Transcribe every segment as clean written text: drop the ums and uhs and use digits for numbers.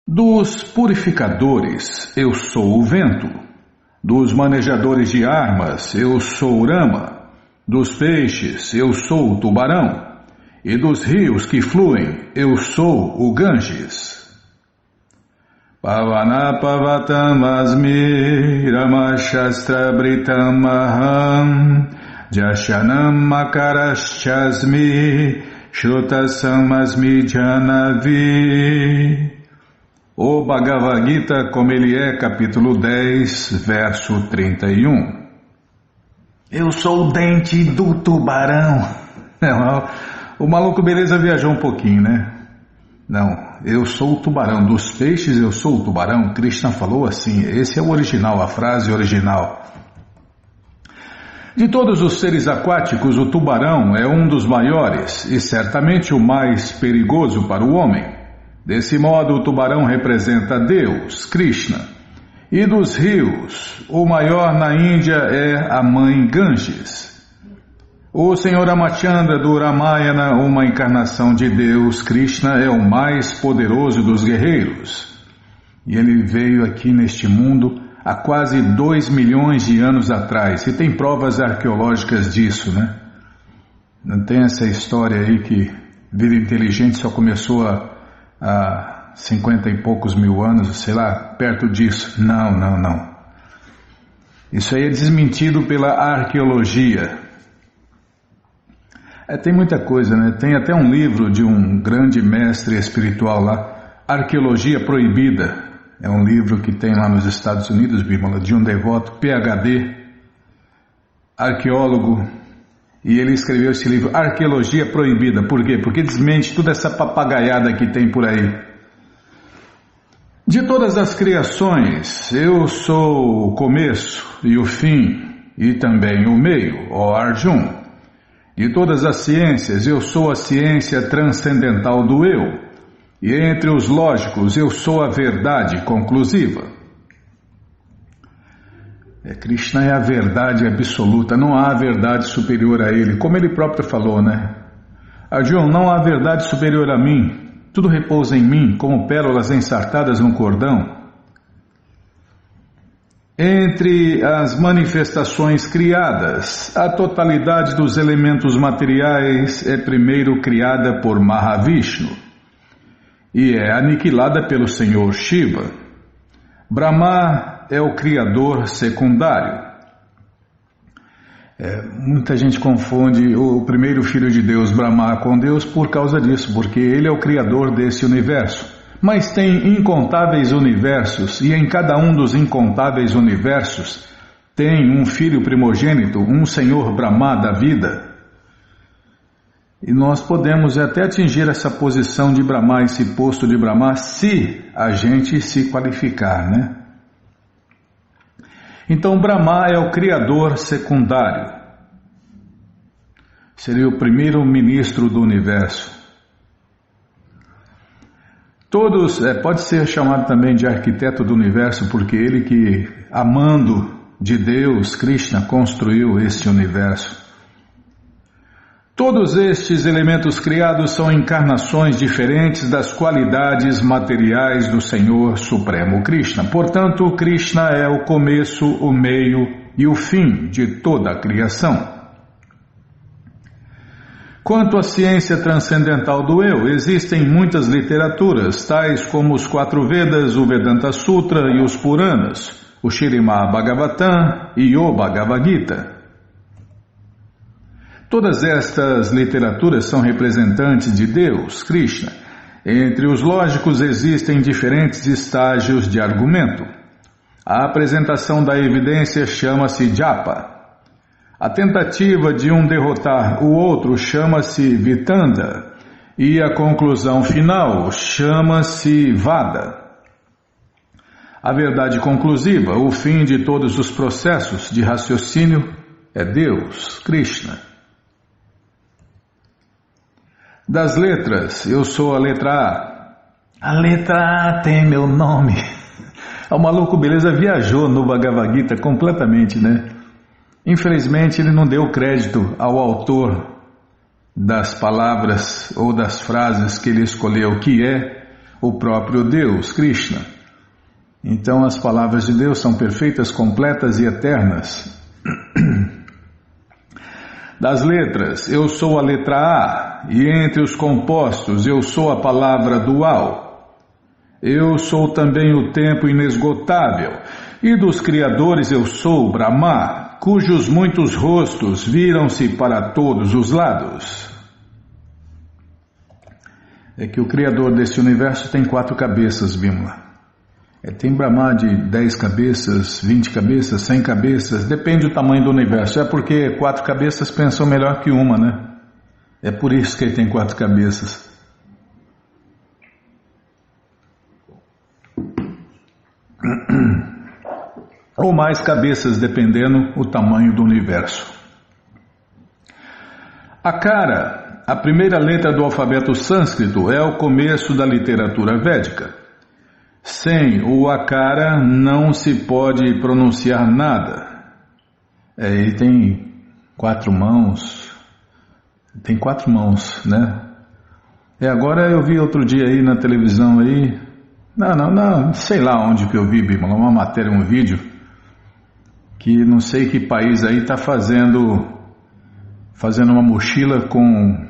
Dos purificadores, eu sou o vento. Dos manejadores de armas, eu sou o Rama. Dos peixes, eu sou o tubarão. E dos rios que fluem, eu sou o Ganges. Pavanapavattam asmi ramashastra-britam aham jashanam makaraschasmi shrutasam asmi janavi. O Bhagavad Gita, como ele é, capítulo 10, verso 31. Eu sou o dente do tubarão. O maluco beleza viajou um pouquinho, né? Não, eu sou o tubarão. Dos peixes eu sou o tubarão. Krishna falou assim, esse é o original, a frase original. De todos os seres aquáticos, o tubarão é um dos maiores e certamente o mais perigoso para o homem. Desse modo, o tubarão representa Deus, Krishna. E dos rios, o maior na Índia é a mãe Ganges. O Senhor Ramachandra do Ramayana, uma encarnação de Deus, Krishna é o mais poderoso dos guerreiros. E ele veio aqui neste mundo há quase 2 milhões de anos atrás. E tem provas arqueológicas disso, né? Não tem essa história aí que vida inteligente só começou há 50 e poucos mil anos, sei lá, perto disso. Não. Isso aí é desmentido pela arqueologia. Tem muita coisa, né? Tem até um livro de um grande mestre espiritual lá, Arqueologia Proibida. É um livro que tem lá nos Estados Unidos, Bímola, de um devoto, PhD, arqueólogo, e ele escreveu esse livro, Arqueologia Proibida. Por quê? Porque desmente toda essa papagaiada que tem por aí. De todas as criações, eu sou o começo e o fim, e também o meio, ó Arjuna. De todas as ciências, eu sou a ciência transcendental do eu. E entre os lógicos, eu sou a verdade conclusiva. Krishna é a verdade absoluta, não há verdade superior a ele. Como ele próprio falou, né? Arjuna, não há verdade superior a mim. Tudo repousa em mim, como pérolas ensartadas num cordão. Entre as manifestações criadas, a totalidade dos elementos materiais é primeiro criada por Mahavishnu e é aniquilada pelo Senhor Shiva. Brahma é o criador secundário. Muita gente confunde o primeiro filho de Deus, Brahma, com Deus por causa disso, porque ele é o criador desse universo. Mas tem incontáveis universos, e em cada um dos incontáveis universos tem um filho primogênito, um Senhor Brahma da vida. E nós podemos até atingir essa posição de Brahma, esse posto de Brahma, se a gente se qualificar, né? Então Brahma é o criador secundário. Seria o primeiro ministro do universo. Todos, pode ser chamado também de arquiteto do universo, porque ele que, amando de Deus, Krishna, construiu este universo. Todos estes elementos criados são encarnações diferentes das qualidades materiais do Senhor Supremo Krishna. Portanto, Krishna é o começo, o meio e o fim de toda a criação. Quanto à ciência transcendental do eu, existem muitas literaturas, tais como os 4 Vedas, o Vedanta Sutra e os Puranas, o Śrīmad Bhagavatam e o Bhagavad Gita. Todas estas literaturas são representantes de Deus, Krishna. Entre os lógicos existem diferentes estágios de argumento. A apresentação da evidência chama-se japa. A tentativa de um derrotar o outro chama-se vitanda, e a conclusão final chama-se vada. A verdade conclusiva, o fim de todos os processos de raciocínio, é Deus, Krishna. Das letras, eu sou a letra A. A letra A tem meu nome. O maluco beleza viajou no Bhagavad Gita completamente, né? Infelizmente ele não deu crédito ao autor das palavras ou das frases que ele escolheu, que é o próprio Deus, Krishna. Então as palavras de Deus são perfeitas, completas e eternas. Das letras, eu sou a letra A, e entre os compostos eu sou a palavra dual. Eu sou também o tempo inesgotável, e dos criadores eu sou Brahma, cujos muitos rostos viram-se para todos os lados. É que o Criador desse universo tem 4 cabeças, Bimala. Tem Brahma de 10 cabeças, 20 cabeças, 100 cabeças, depende do tamanho do universo. É porque 4 cabeças pensam melhor que uma, né? É por isso que ele tem 4 cabeças. Ou mais cabeças, dependendo do tamanho do universo. Akara, a primeira letra do alfabeto sânscrito, é o começo da literatura védica. Sem o Akara não se pode pronunciar nada. Ele tem 4 mãos. Tem 4 mãos, né? Agora eu vi outro dia aí na televisão aí. Não, sei lá onde que eu vi, Bimala, uma matéria, um vídeo, que não sei que país aí está fazendo uma mochila com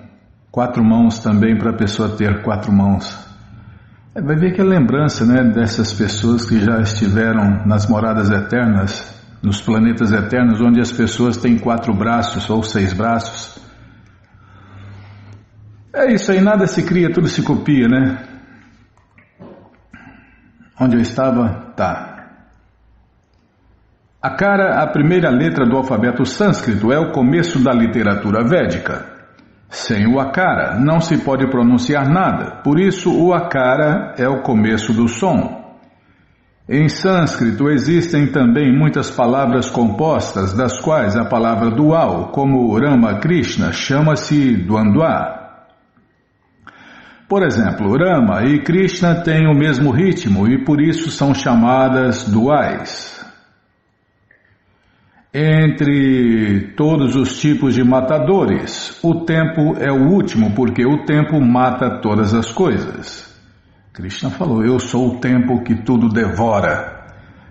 4 mãos também para a pessoa ter 4 mãos. Vai ver que é lembrança, né, dessas pessoas que já estiveram nas moradas eternas, nos planetas eternos, onde as pessoas têm 4 braços ou 6 braços. É isso aí, nada se cria, tudo se copia, né? Onde eu estava? Tá. Akara, a primeira letra do alfabeto sânscrito, é o começo da literatura védica. Sem o Akara não se pode pronunciar nada, por isso o Akara é o começo do som. Em sânscrito existem também muitas palavras compostas, das quais a palavra dual, como Rama Krishna, chama-se Dvandva. Por exemplo, Rama e Krishna têm o mesmo ritmo e por isso são chamadas duais. Entre todos os tipos de matadores, o tempo é o último, porque o tempo mata todas as coisas. Krishna falou, eu sou o tempo que tudo devora.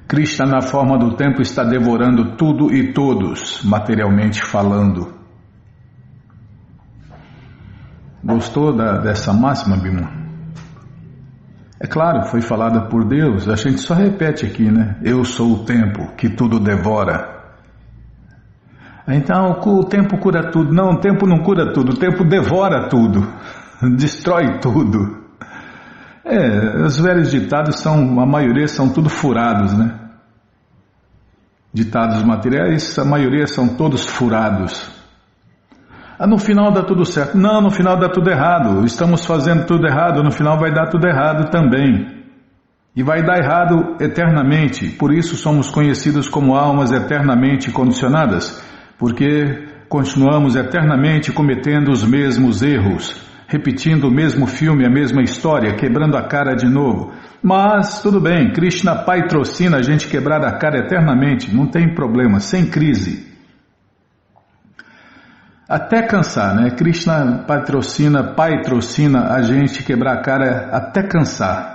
Krishna, na forma do tempo, está devorando tudo e todos, materialmente falando. Gostou dessa máxima, Bimala? É claro, foi falada por Deus, a gente só repete aqui, né? Eu sou o tempo que tudo devora. Então o tempo cura tudo. Não, o tempo não cura tudo, o tempo devora tudo, destrói tudo. Os velhos ditados a maioria são tudo furados, né? Ditados materiais, a maioria são todos furados. No final dá tudo certo. Não, no final dá tudo errado. Estamos fazendo tudo errado, no final vai dar tudo errado também. E vai dar errado eternamente. Por isso somos conhecidos como almas eternamente condicionadas. Porque continuamos eternamente cometendo os mesmos erros, repetindo o mesmo filme, a mesma história, quebrando a cara de novo. Mas tudo bem, Krishna patrocina a gente quebrar a cara eternamente, não tem problema, sem crise. Até cansar, né? Krishna patrocina a gente quebrar a cara até cansar.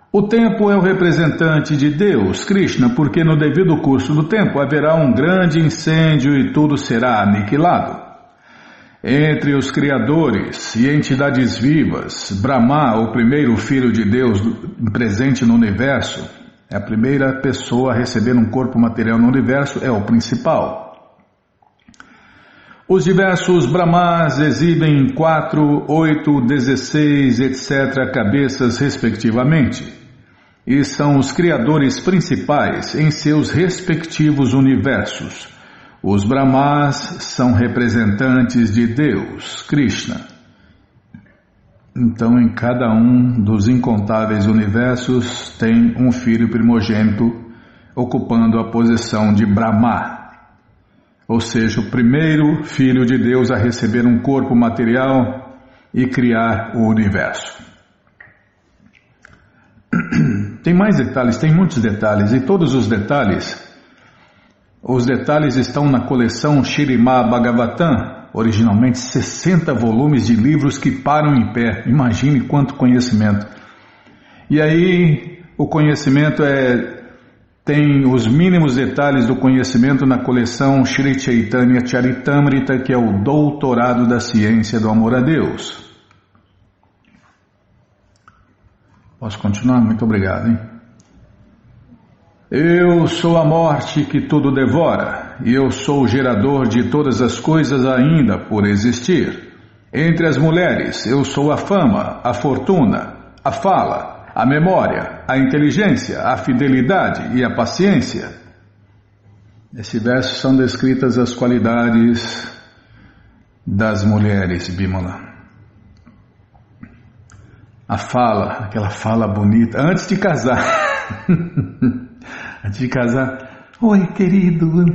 O tempo é o representante de Deus, Krishna, porque no devido curso do tempo haverá um grande incêndio e tudo será aniquilado. Entre os criadores e entidades vivas, Brahma, o primeiro filho de Deus presente no universo, é a primeira pessoa a receber um corpo material no universo, é o principal. Os diversos Brahmas exibem 4, 8, 16, etc. cabeças respectivamente. E são os criadores principais em seus respectivos universos. Os Brahmas são representantes de Deus, Krishna. Então, em cada um dos incontáveis universos tem um filho primogênito ocupando a posição de Brahma. Ou seja, o primeiro filho de Deus a receber um corpo material e criar o universo. Tem mais detalhes, tem muitos detalhes, e todos os detalhes estão na coleção Śrīmad Bhagavatam, originalmente 60 volumes de livros que param em pé. Imagine quanto conhecimento. E aí o conhecimento tem os mínimos detalhes do conhecimento na coleção Sri Chaitanya Charitamrita, que é o doutorado da ciência do amor a Deus. Posso continuar? Muito obrigado, hein? Eu sou a morte que tudo devora, e eu sou o gerador de todas as coisas ainda por existir. Entre as mulheres, eu sou a fama, a fortuna, a fala, a memória, a inteligência, a fidelidade e a paciência. Nesse verso são descritas as qualidades das mulheres, Bimala. A fala, aquela fala bonita, antes de casar. Antes de casar, oi querido,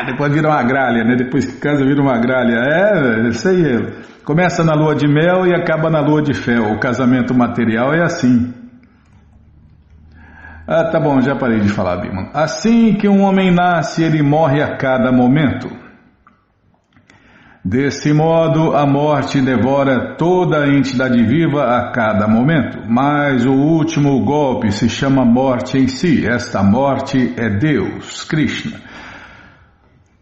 depois vira uma gralha, né? Depois que casa vira uma gralha, isso aí. Começa na lua de mel e acaba na lua de fel. O casamento material é assim. Tá bom, já parei de falar, Bima. Assim que um homem nasce, ele morre a cada momento. Desse modo, a morte devora toda a entidade viva a cada momento, mas o último golpe se chama morte em si. Esta morte é Deus, Krishna.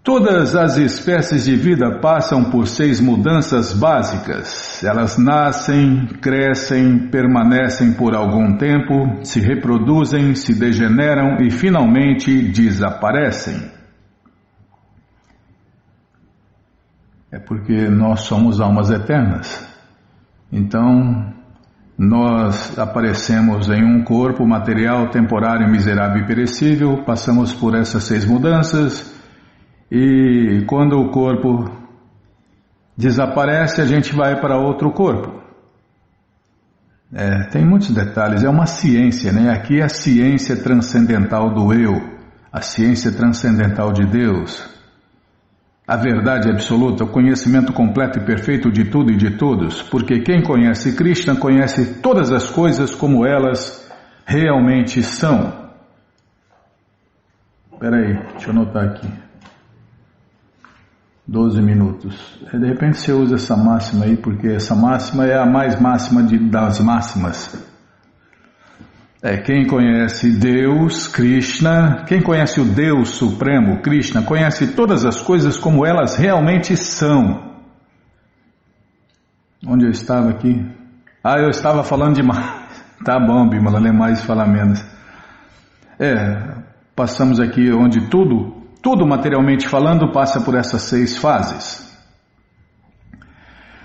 Todas as espécies de vida passam por 6 mudanças básicas. Elas nascem, crescem, permanecem por algum tempo, se reproduzem, se degeneram e finalmente desaparecem. É porque nós somos almas eternas. Então, nós aparecemos em um corpo material, temporário, miserável e perecível, passamos por essas 6 mudanças e quando o corpo desaparece, a gente vai para outro corpo. Tem muitos detalhes, é uma ciência, né? Aqui é a ciência transcendental do eu, a ciência transcendental de Deus. A verdade absoluta, o conhecimento completo e perfeito de tudo e de todos, porque quem conhece Krishna conhece todas as coisas como elas realmente são. Espera aí, deixa eu anotar aqui. 12 minutos. De repente você usa essa máxima aí, porque essa máxima é a mais máxima das máximas. Quem conhece Deus, Krishna, quem conhece o Deus Supremo, Krishna, conhece todas as coisas como elas realmente são. Onde eu estava aqui? Eu estava falando demais. Tá bom, Bimala, lê mais e fala menos. Passamos aqui onde tudo materialmente falando passa por essas 6 fases.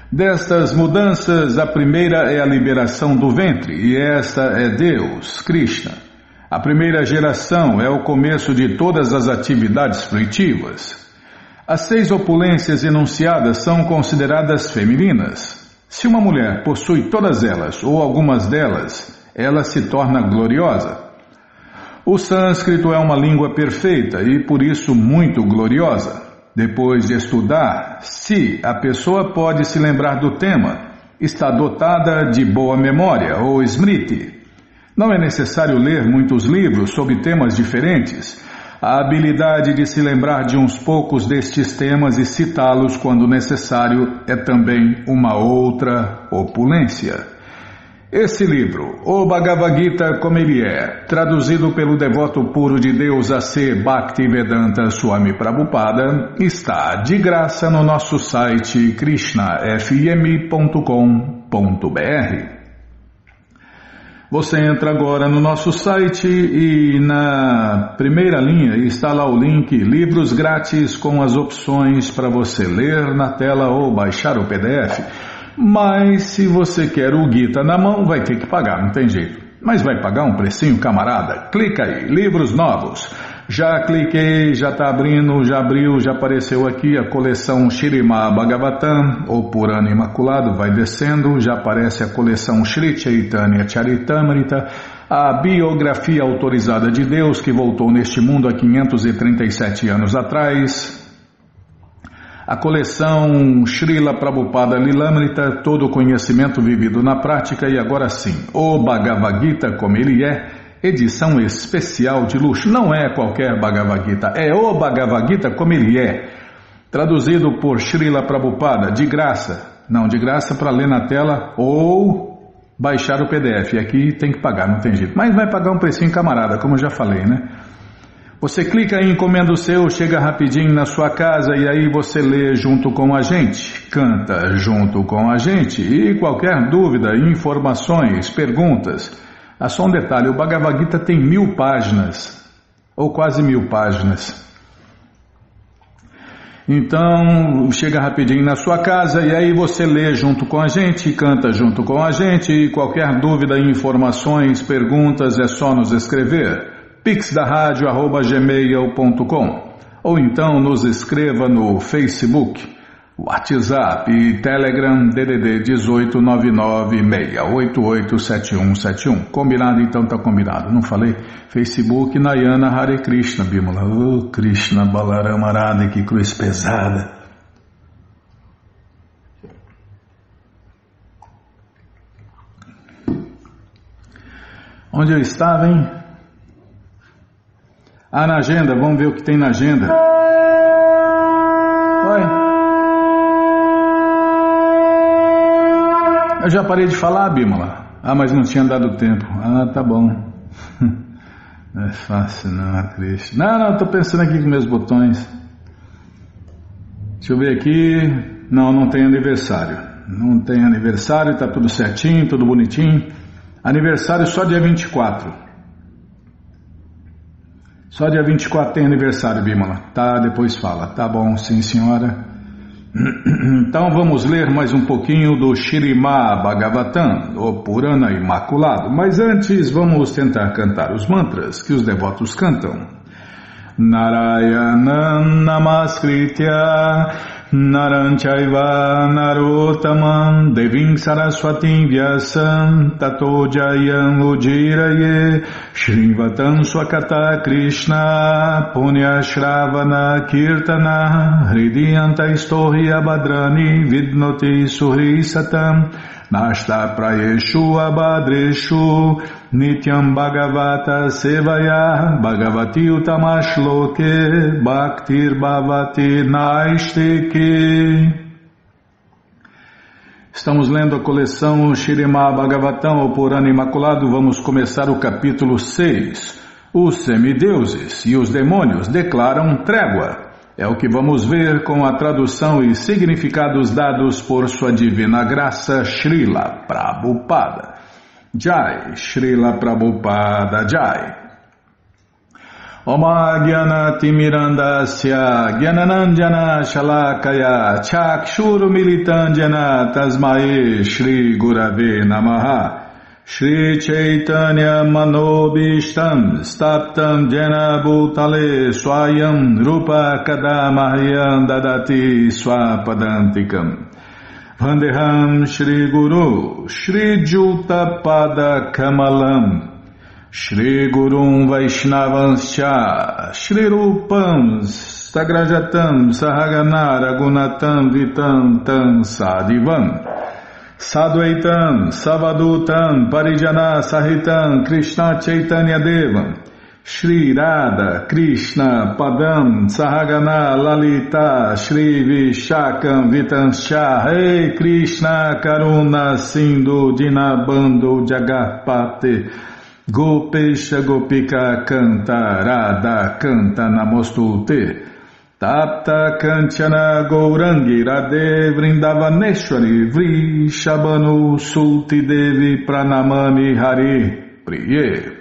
Destas mudanças, a primeira é a liberação do ventre, e esta é Deus, Krishna. A primeira geração é o começo de todas as atividades fruitivas. As 6 opulências enunciadas são consideradas femininas. Se uma mulher possui todas elas, ou algumas delas, ela se torna gloriosa. O sânscrito é uma língua perfeita e, por isso, muito gloriosa. Depois de estudar, se a pessoa pode se lembrar do tema, está dotada de boa memória ou smriti. Não é necessário ler muitos livros sobre temas diferentes. A habilidade de se lembrar de uns poucos destes temas e citá-los quando necessário é também uma outra opulência. Esse livro, o Bhagavad Gita como ele é, traduzido pelo devoto puro de Deus A.C. Bhaktivedanta Swami Prabhupada, está de graça no nosso site krishnafm.com.br. Você entra agora no nosso site e na primeira linha está lá o link Livros Grátis com as opções para você ler na tela ou baixar o PDF. Mas se você quer o Gita na mão, vai ter que pagar, não tem jeito. Mas vai pagar um precinho, camarada? Clica aí, livros novos. Já cliquei, já está abrindo, já abriu, já apareceu aqui a coleção Śrīmad Bhagavatam, ou Purana Imaculado, vai descendo, já aparece a coleção Sri Chaitanya Charitamrita, a biografia autorizada de Deus que voltou neste mundo há 537 anos atrás. A coleção Srila Prabhupada Lilamrita, todo o conhecimento vivido na prática, e agora sim, o Bhagavad Gita como ele é, edição especial de luxo. Não é qualquer Bhagavad Gita, é o Bhagavad Gita como ele é. traduzido por Srila Prabhupada, de graça. Não, de graça para ler na tela ou baixar o PDF. Aqui tem que pagar, não tem jeito. Mas vai pagar um precinho, camarada, como eu já falei, né? Você clica em encomenda o seu, chega rapidinho na sua casa e aí você lê junto com a gente, canta junto com a gente. E qualquer dúvida, informações, perguntas. Só um detalhe, o Bhagavad Gita tem 1000 páginas, ou quase 1000 páginas. Então, chega rapidinho na sua casa e aí você lê junto com a gente, canta junto com a gente. E qualquer dúvida, informações, perguntas, é só nos escrever. pixdaradio@gmail.com ou então nos escreva no Facebook, WhatsApp e Telegram DDD 18996887171. Combinado? Então tá combinado. Não falei? Facebook Nayana Hare Krishna, Bimala. Oh, Krishna Balarama Radha, que cruz pesada. Onde eu estava, hein? Na agenda, vamos ver o que tem na agenda. Oi. Eu já parei de falar, Bímola. Mas não tinha dado tempo. Tá bom. Não é fácil não, Krishna. Não, estou pensando aqui com meus botões. Deixa eu ver aqui. Não tem aniversário. Não tem aniversário, está tudo certinho, tudo bonitinho. Aniversário só dia 24. Só dia 24 tem aniversário, Bímola. Tá, depois fala. Tá bom, sim senhora. Então vamos ler mais um pouquinho do Śrīmad Bhagavatam, o Purana Imaculado. Mas antes vamos tentar cantar os mantras que os devotos cantam. Narayanam Namaskritya Naram Chaiva Narottamam Devim Saraswatim Vyasam Tato Jayam Ujiraye Shrivatam Swakata Krishna Punya Shravana Kirtana Hridiyanta Istohi Abhadrani Vidnoti Suhri Satam Nashta Prayeshu Abhadreshu Nityam Bhagavata Sevaya Bhagavati Utamashloke Bhaktir Bhavati Naisteke. Estamos lendo a coleção Śrīmad Bhagavatam, o Purana Imaculado. Vamos começar o capítulo 6. Os semideuses e os demônios declaram trégua. É o que vamos ver com a tradução e significados dados por sua divina graça, Srila Prabhupada. Jai, Srila Prabhupada Jai. Oma Gyanati Mirandasya Gyananandjana Shalakaya Chakshuru Militandjana Tasmae Shri Gurave Namaha Shri Chaitanya Manobishtam Staptam Jena Bhutale Swayam Rupa Kadamahyam Dadati Swapadantikam Vandeham Shri Guru Shri Juta Pada Kamalam Shri Gurum Vaishnavanscha Shri Rupam Sagrajatam Sahagana Ragunatam Vitam Tam Sadivam Sadvaitam, Savadutam, Parijana Sahitam, Krishna Chaitanya Devam, Shri Radha, Krishna, Padam, Sahagana, Lalita, Shri Vishakam, Vitanscha, Rei Krishna, Karuna, Sindhu, Dinabando, Jagarpate, Gopesha, Gopika, Canta, Radha, Canta, Namostute, Tapta Kanchana Gourangi Radhe Vrindavaneshwari Vrishabhanu Sulti Devi Pranamami Hari Priye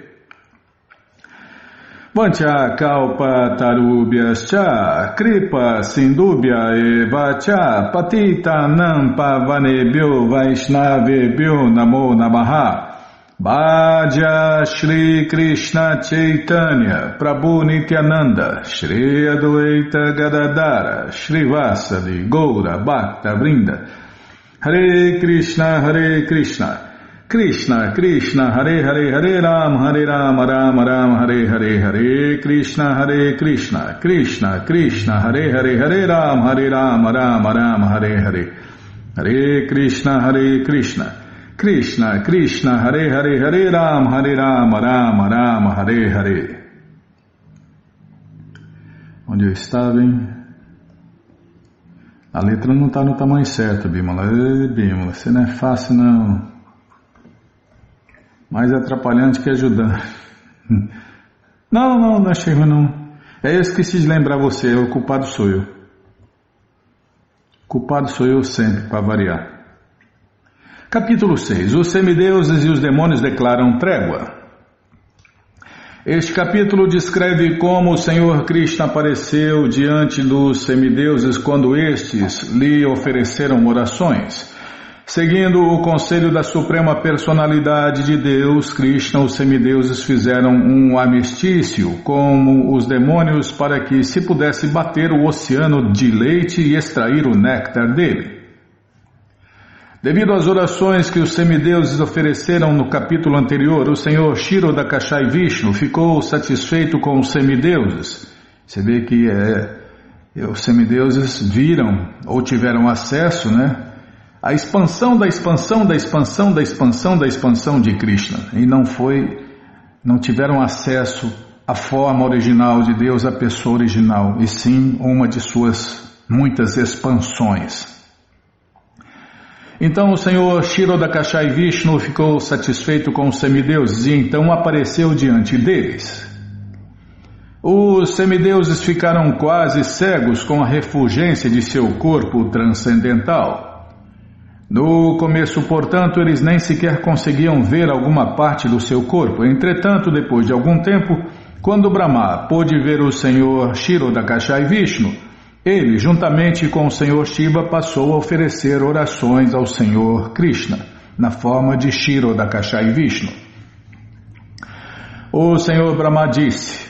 Vancha Kalpa Tarubhyascha Kripa Sindubhya Evacha Patita Nampa Vanebhyo Vaishnavebhyo Namo Namaha Bhaja Shri Krishna Chaitanya Prabhu Nityananda Shri Adwaita Gadadara Shri Vasadi Goura Bhakta Vrinda Hare Krishna Krishna Krishna Hare Hare Hare Ram Ram Ram Hare Hare Hare Krishna Krishna Krishna Hare Hare Hare Ram Ram Hare Hare Hare Krishna Krishna Krishna Hare Hare Hare Ram Ram Hare Hare. Onde eu estava, hein? A letra não está no tamanho certo, Bímola. Bímola, você não é fácil não. Mais atrapalhante que ajudante. Não achei ruim não. Eu esqueci de lembrar você, o culpado sou eu. Culpado sou eu sempre, para variar. Capítulo 6. Os semideuses e os demônios declaram trégua. Este capítulo descreve como o Senhor Krishna apareceu diante dos semideuses quando estes lhe ofereceram orações. Seguindo o conselho da Suprema Personalidade de Deus, Krishna, os semideuses fizeram um armistício com os demônios para que se pudesse bater o oceano de leite e extrair o néctar dele. Devido às orações que os semideuses ofereceram no capítulo anterior, o Senhor Kshirodakashayi Vishnu ficou satisfeito com os semideuses. Você vê que os semideuses viram ou tiveram acesso, a expansão da expansão da expansão da expansão da expansão de Krishna. E não tiveram acesso à forma original de Deus, à pessoa original, e sim uma de suas muitas expansões. Então o Senhor Kshirodakashayi Vishnu ficou satisfeito com os semideuses e então apareceu diante deles. Os semideuses ficaram quase cegos com a refulgência de seu corpo transcendental. No começo, portanto, eles nem sequer conseguiam ver alguma parte do seu corpo. Entretanto, depois de algum tempo, quando Brahma pôde ver o Senhor Kshirodakashayi Vishnu, ele, juntamente com o Senhor Shiva, passou a oferecer orações ao Senhor Krishna, na forma de Kshirodakashayi Vishnu. O Senhor Brahma disse: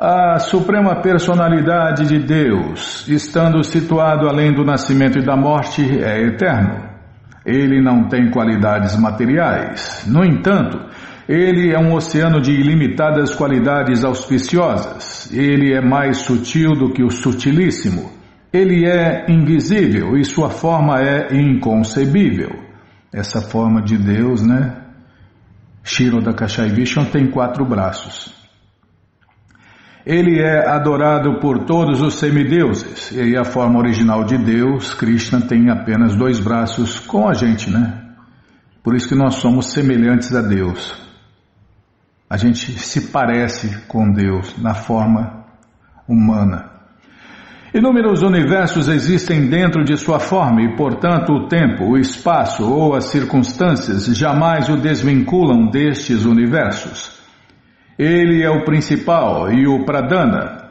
a Suprema Personalidade de Deus, estando situado além do nascimento e da morte, é eterno. Ele não tem qualidades materiais. No entanto, ele é um oceano de ilimitadas qualidades auspiciosas. Ele é mais sutil do que o sutilíssimo. Ele é invisível e sua forma é inconcebível. Essa forma de Deus, Kshirodakashayi Vishnu tem 4 braços. Ele é adorado por todos os semideuses, e a forma original de Deus, Krishna, tem apenas 2 braços com a gente, Por isso que nós somos semelhantes a Deus. A gente se parece com Deus na forma humana. Inúmeros universos existem dentro de sua forma e, portanto, o tempo, o espaço ou as circunstâncias jamais o desvinculam destes universos. Ele é o principal e o Pradana.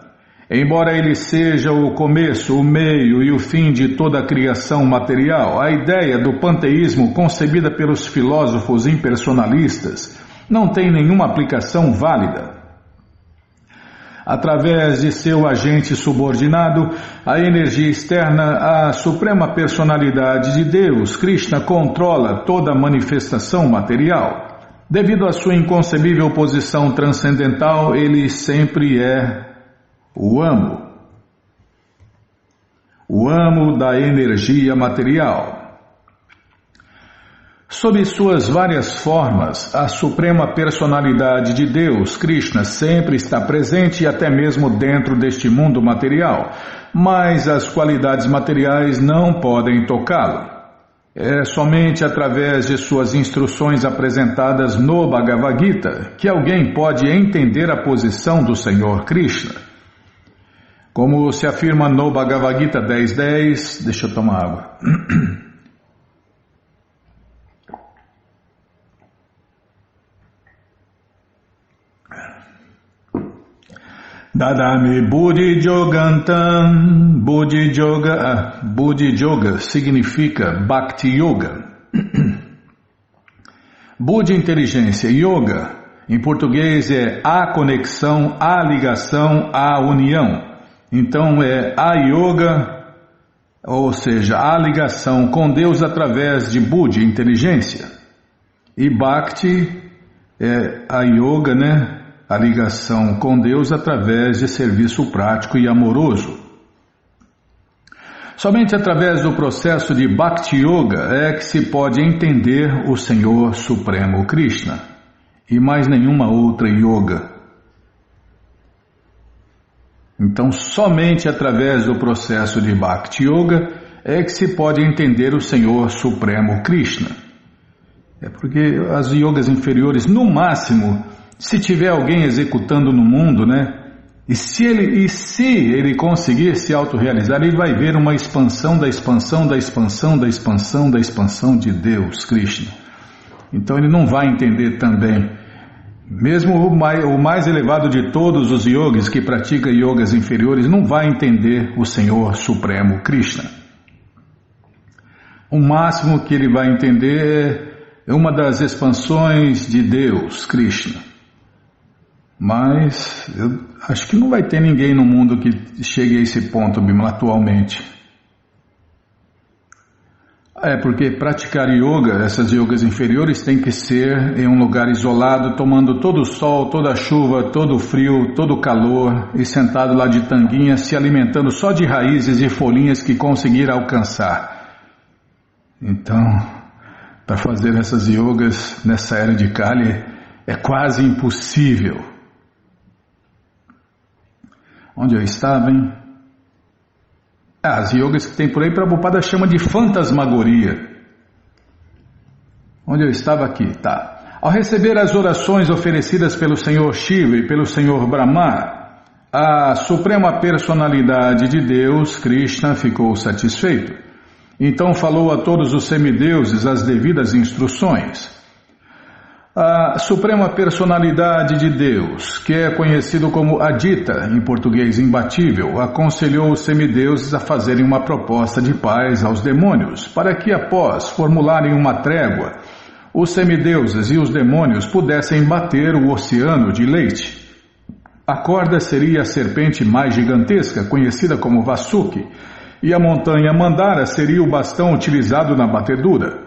Embora ele seja o começo, o meio e o fim de toda a criação material, a ideia do panteísmo concebida pelos filósofos impersonalistas não tem nenhuma aplicação válida. Através de seu agente subordinado, a energia externa, a Suprema Personalidade de Deus, Krishna, controla toda a manifestação material. Devido à sua inconcebível posição transcendental, ele sempre é o amo da energia material. Sob suas várias formas, a Suprema Personalidade de Deus, Krishna, sempre está presente e até mesmo dentro deste mundo material, mas as qualidades materiais não podem tocá-lo. É somente através de suas instruções apresentadas no Bhagavad Gita que alguém pode entender a posição do Senhor Krishna. Como se afirma no Bhagavad Gita 10.10, deixa eu tomar água. Dadami Buddhi Yogantam. Buddhi Yoga significa Bhakti Yoga. Buddhi, inteligência. Yoga, em português, é a conexão, a ligação, a união. Então é a yoga, ou seja, a ligação com Deus através de Buddhi, inteligência. E Bhakti é a yoga, a ligação com Deus através de serviço prático e amoroso. Somente através do processo de Bhakti Yoga é que se pode entender o Senhor Supremo Krishna, e mais nenhuma outra yoga. Então, somente através do processo de Bhakti Yoga é que se pode entender o Senhor Supremo Krishna. É porque as yogas inferiores, no máximo, se tiver alguém executando no mundo, né? E se ele conseguir se autorrealizar, ele vai ver uma expansão da expansão da expansão da expansão da expansão de Deus, Krishna. Então ele não vai entender também. Mesmo o mais elevado de todos os yogis que pratica yogas inferiores não vai entender o Senhor Supremo Krishna. O máximo que ele vai entender é uma das expansões de Deus, Krishna. Mas eu acho que não vai ter ninguém no mundo que chegue a esse ponto, Bimala, atualmente. Porque praticar yoga, essas yogas inferiores, tem que ser em um lugar isolado, tomando todo o sol, toda a chuva, todo o frio, todo o calor, e sentado lá de tanguinha, se alimentando só de raízes e folhinhas que conseguir alcançar. Então, para fazer essas yogas nessa era de Kali é quase impossível. Onde eu estava, hein? As yogas que tem por aí, Prabhupada chama de fantasmagoria. Onde eu estava aqui, tá. Ao receber as orações oferecidas pelo Senhor Shiva e pelo Senhor Brahma, a Suprema Personalidade de Deus, Krishna, ficou satisfeito. Então falou a todos os semideuses as devidas instruções. A Suprema Personalidade de Deus, que é conhecido como Adita, em português imbatível, aconselhou os semideuses a fazerem uma proposta de paz aos demônios, para que após formularem uma trégua, os semideuses e os demônios pudessem bater o oceano de leite. A corda seria a serpente mais gigantesca, conhecida como Vasuki, e a montanha Mandara seria o bastão utilizado na batedura.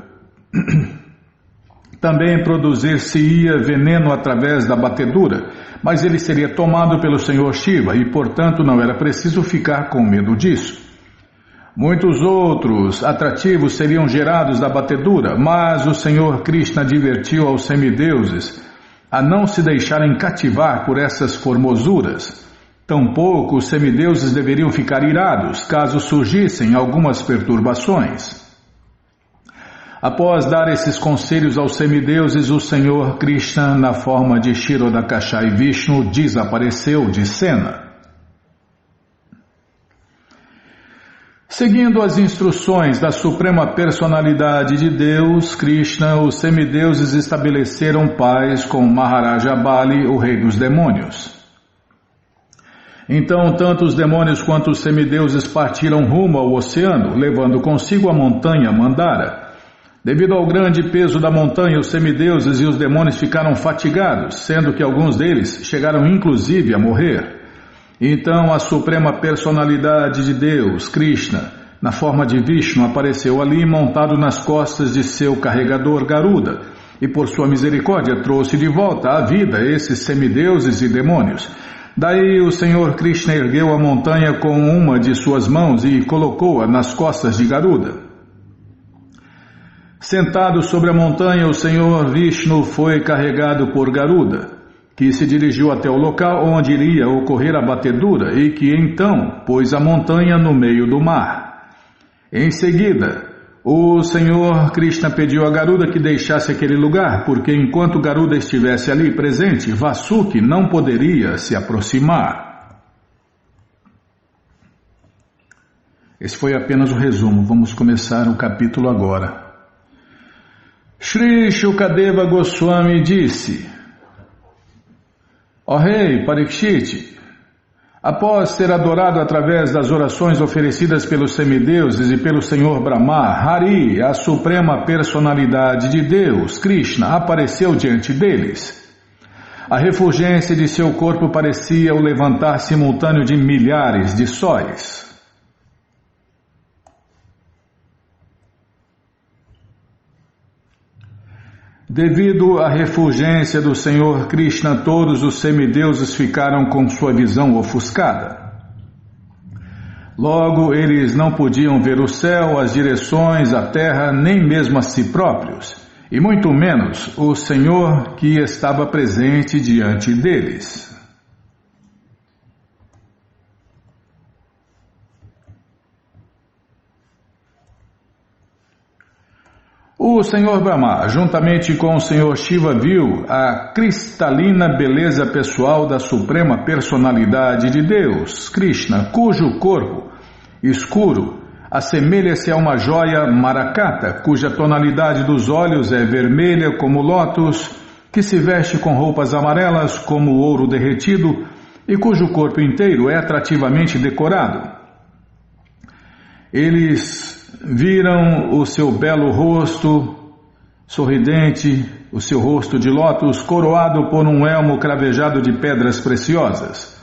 Também produzir-se-ia veneno através da batedura, mas ele seria tomado pelo Senhor Shiva e, portanto, não era preciso ficar com medo disso. Muitos outros atrativos seriam gerados da batedura, mas o Senhor Krishna advertiu aos semideuses a não se deixarem cativar por essas formosuras. Tampouco os semideuses deveriam ficar irados caso surgissem algumas perturbações. Após dar esses conselhos aos semideuses, o Senhor Krishna, na forma de Kshirodakasha e Vishnu, desapareceu de cena. Seguindo as instruções da Suprema Personalidade de Deus, Krishna, os semideuses estabeleceram paz com Maharaja Bali, o rei dos demônios. Então, tanto os demônios quanto os semideuses partiram rumo ao oceano, levando consigo a montanha Mandara. Devido ao grande peso da montanha, os semideuses e os demônios ficaram fatigados, sendo que alguns deles chegaram inclusive a morrer. Então a Suprema Personalidade de Deus, Krishna, na forma de Vishnu, apareceu ali montado nas costas de seu carregador Garuda, e por sua misericórdia trouxe de volta à vida esses semideuses e demônios. Daí o Senhor Krishna ergueu a montanha com uma de suas mãos e colocou-a nas costas de Garuda. Sentado sobre a montanha, o Senhor Vishnu foi carregado por Garuda, que se dirigiu até o local onde iria ocorrer a batedura e que então pôs a montanha no meio do mar. Em seguida, o Senhor Krishna pediu a Garuda que deixasse aquele lugar, porque enquanto Garuda estivesse ali presente, Vasuki não poderia se aproximar. Esse foi apenas o resumo, vamos começar o capítulo agora. Shri Shukadeva Goswami disse: Ó rei Parikshit, após ser adorado através das orações oferecidas pelos semideuses e pelo Senhor Brahma, Hari, a Suprema Personalidade de Deus, Krishna, apareceu diante deles. A refulgência de seu corpo parecia o levantar simultâneo de milhares de sóis. Devido à refulgência do Senhor Krishna, todos os semideuses ficaram com sua visão ofuscada. Logo, eles não podiam ver o céu, as direções, a terra, nem mesmo a si próprios, e muito menos o Senhor que estava presente diante deles. O Senhor Brahma, juntamente com o Senhor Shiva, viu a cristalina beleza pessoal da Suprema Personalidade de Deus, Krishna, cujo corpo escuro assemelha-se a uma joia maracata, cuja tonalidade dos olhos é vermelha como lótus, que se veste com roupas amarelas como ouro derretido e cujo corpo inteiro é atrativamente decorado. Eles viram o seu belo rosto sorridente, o seu rosto de lótus coroado por um elmo cravejado de pedras preciosas.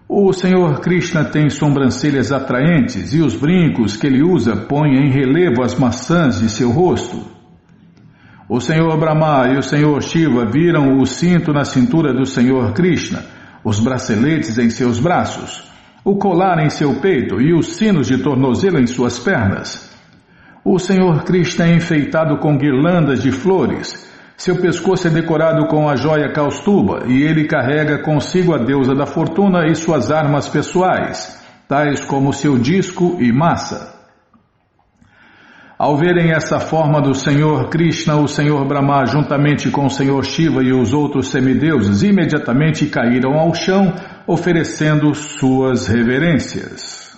O Senhor Krishna tem sobrancelhas atraentes e os brincos que ele usa põem em relevo as maçãs de seu rosto. O Senhor Brahma e o Senhor Shiva viram o cinto na cintura do Senhor Krishna, os braceletes em seus braços, o colar em seu peito e os sinos de tornozelo em suas pernas. O Senhor Krishna é enfeitado com guirlandas de flores, seu pescoço é decorado com a joia Kaustuba e ele carrega consigo a deusa da fortuna e suas armas pessoais, tais como seu disco e massa. Ao verem essa forma do Senhor Krishna, o Senhor Brahma, juntamente com o Senhor Shiva e os outros semideuses, imediatamente caíram ao chão, oferecendo suas reverências.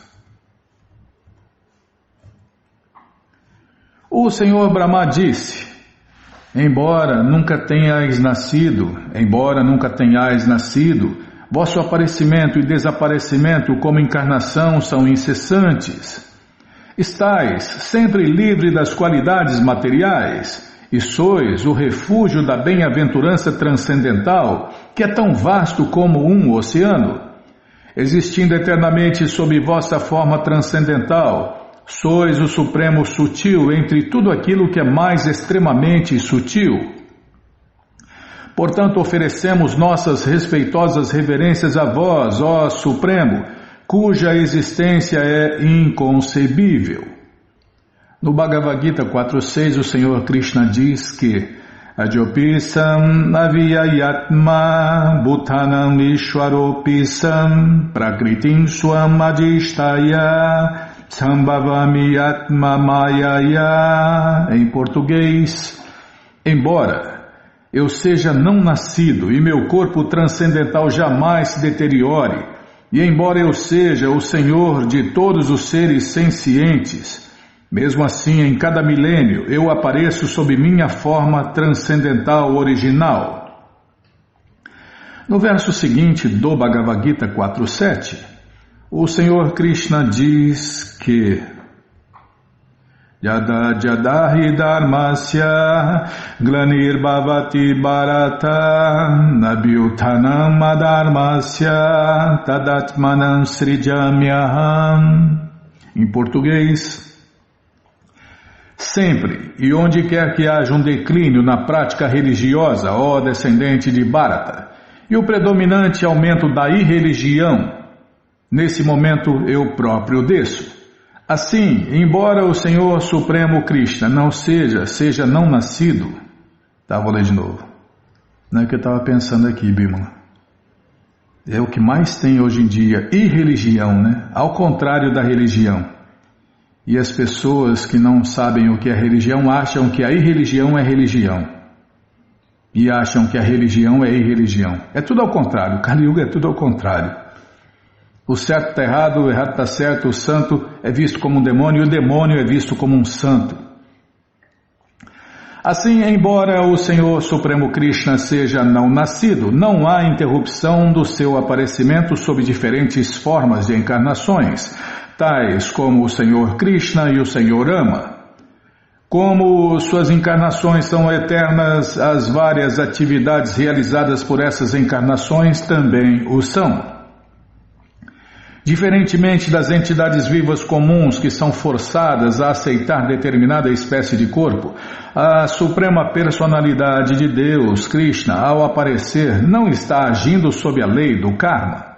O Senhor Brahma disse: embora nunca tenhais nascido, vosso aparecimento e desaparecimento como encarnação são incessantes. Estais sempre livre das qualidades materiais e sois o refúgio da bem-aventurança transcendental, que é tão vasto como um oceano. Existindo eternamente sob vossa forma transcendental, sois o supremo sutil entre tudo aquilo que é mais extremamente sutil. Portanto, oferecemos nossas respeitosas reverências a vós, ó Supremo, cuja existência é inconcebível. No Bhagavad Gita 4.6, o Senhor Krishna diz que Ajopisam avyayatma bhutanam ishwaropisam prakritim swam adhishtaya sambhavami atma mayaya. Em português, embora eu seja não nascido e meu corpo transcendental jamais se deteriore, e embora eu seja o Senhor de todos os seres sencientes, mesmo assim em cada milênio eu apareço sob minha forma transcendental original. No verso seguinte do Bhagavad Gita 4.7, o Senhor Krishna diz que Yada jadahi dharmasya glanir bhavati bharata nabhyutanam adharmasya tadatmanam srijamyaham. Em português, sempre e onde quer que haja um declínio na prática religiosa, ó descendente de Bharata, e o predominante aumento da irreligião, nesse momento eu próprio desço. Assim, embora o Senhor Supremo Krishna não seja não nascido, vou ler de novo. Não é o que eu estava pensando aqui, Bimala. É o que mais tem hoje em dia, irreligião, né? Ao contrário da religião. E as pessoas que não sabem o que é religião acham que a irreligião é religião. E acham que a religião é irreligião. É tudo ao contrário, Kali Yuga é tudo ao contrário. O certo está errado, o errado está certo, o santo é visto como um demônio e o demônio é visto como um santo. Assim, embora o Senhor Supremo Krishna seja não nascido, não há interrupção do seu aparecimento sob diferentes formas de encarnações, tais como o Senhor Krishna e o Senhor Rama. Como suas encarnações são eternas, as várias atividades realizadas por essas encarnações também o são. Diferentemente das entidades vivas comuns que são forçadas a aceitar determinada espécie de corpo, a Suprema Personalidade de Deus, Krishna, ao aparecer, não está agindo sob a lei do karma.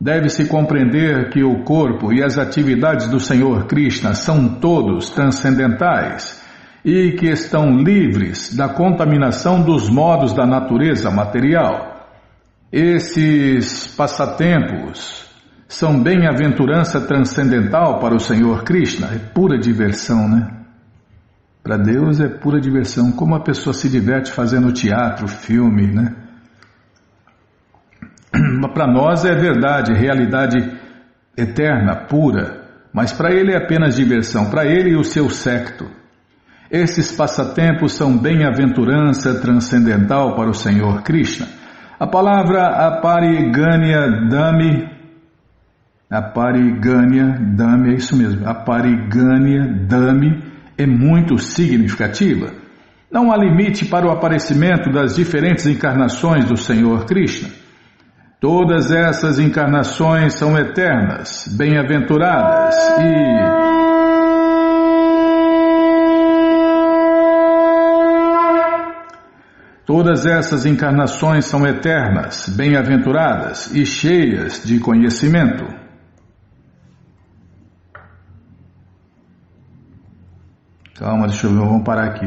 Deve-se compreender que o corpo e as atividades do Senhor Krishna são todos transcendentais e que estão livres da contaminação dos modos da natureza material. Esses passatempos são bem-aventurança transcendental para o Senhor Krishna, é pura diversão, né? Para Deus é pura diversão, como a pessoa se diverte fazendo teatro, filme, né? Para nós é verdade, realidade eterna, pura, mas para ele é apenas diversão, para ele e o seu séquito. Esses passatempos são bem-aventurança transcendental para o Senhor Krishna. A palavra Apariganya Dhami, é isso mesmo, Apariganya Dhami é muito significativa. Não há limite para o aparecimento das diferentes encarnações do Senhor Krishna. Todas essas encarnações são eternas, bem-aventuradas e cheias de conhecimento. Calma, deixa eu ver, vamos parar aqui,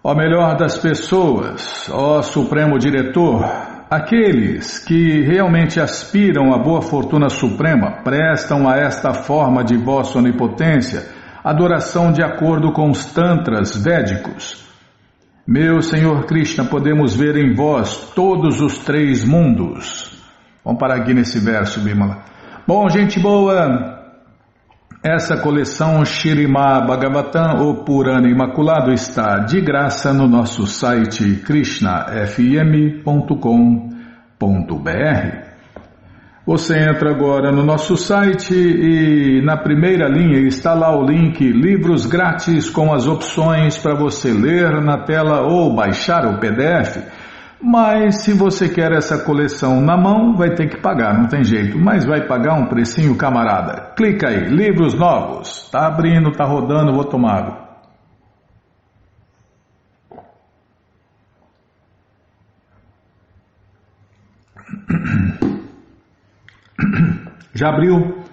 Ó melhor das pessoas, ó Supremo Diretor, aqueles que realmente aspiram à boa fortuna suprema prestam a esta forma de vossa onipotência adoração de acordo com os tantras védicos. Meu Senhor Krishna, podemos ver em vós todos os 3 mundos. Vamos parar aqui nesse verso, Bimala. Bom, gente boa, essa coleção Śrīmad Bhagavatam, o Purana Imaculado, está de graça no nosso site krishnafm.com.br. Você entra agora no nosso site e na primeira linha está lá o link Livros Grátis com as opções para você ler na tela ou baixar o PDF. Mas se você quer essa coleção na mão, vai ter que pagar, não tem jeito. Mas vai pagar um precinho, camarada. Clica aí, livros novos. Tá abrindo, tá rodando, vou tomar água. Já abriu?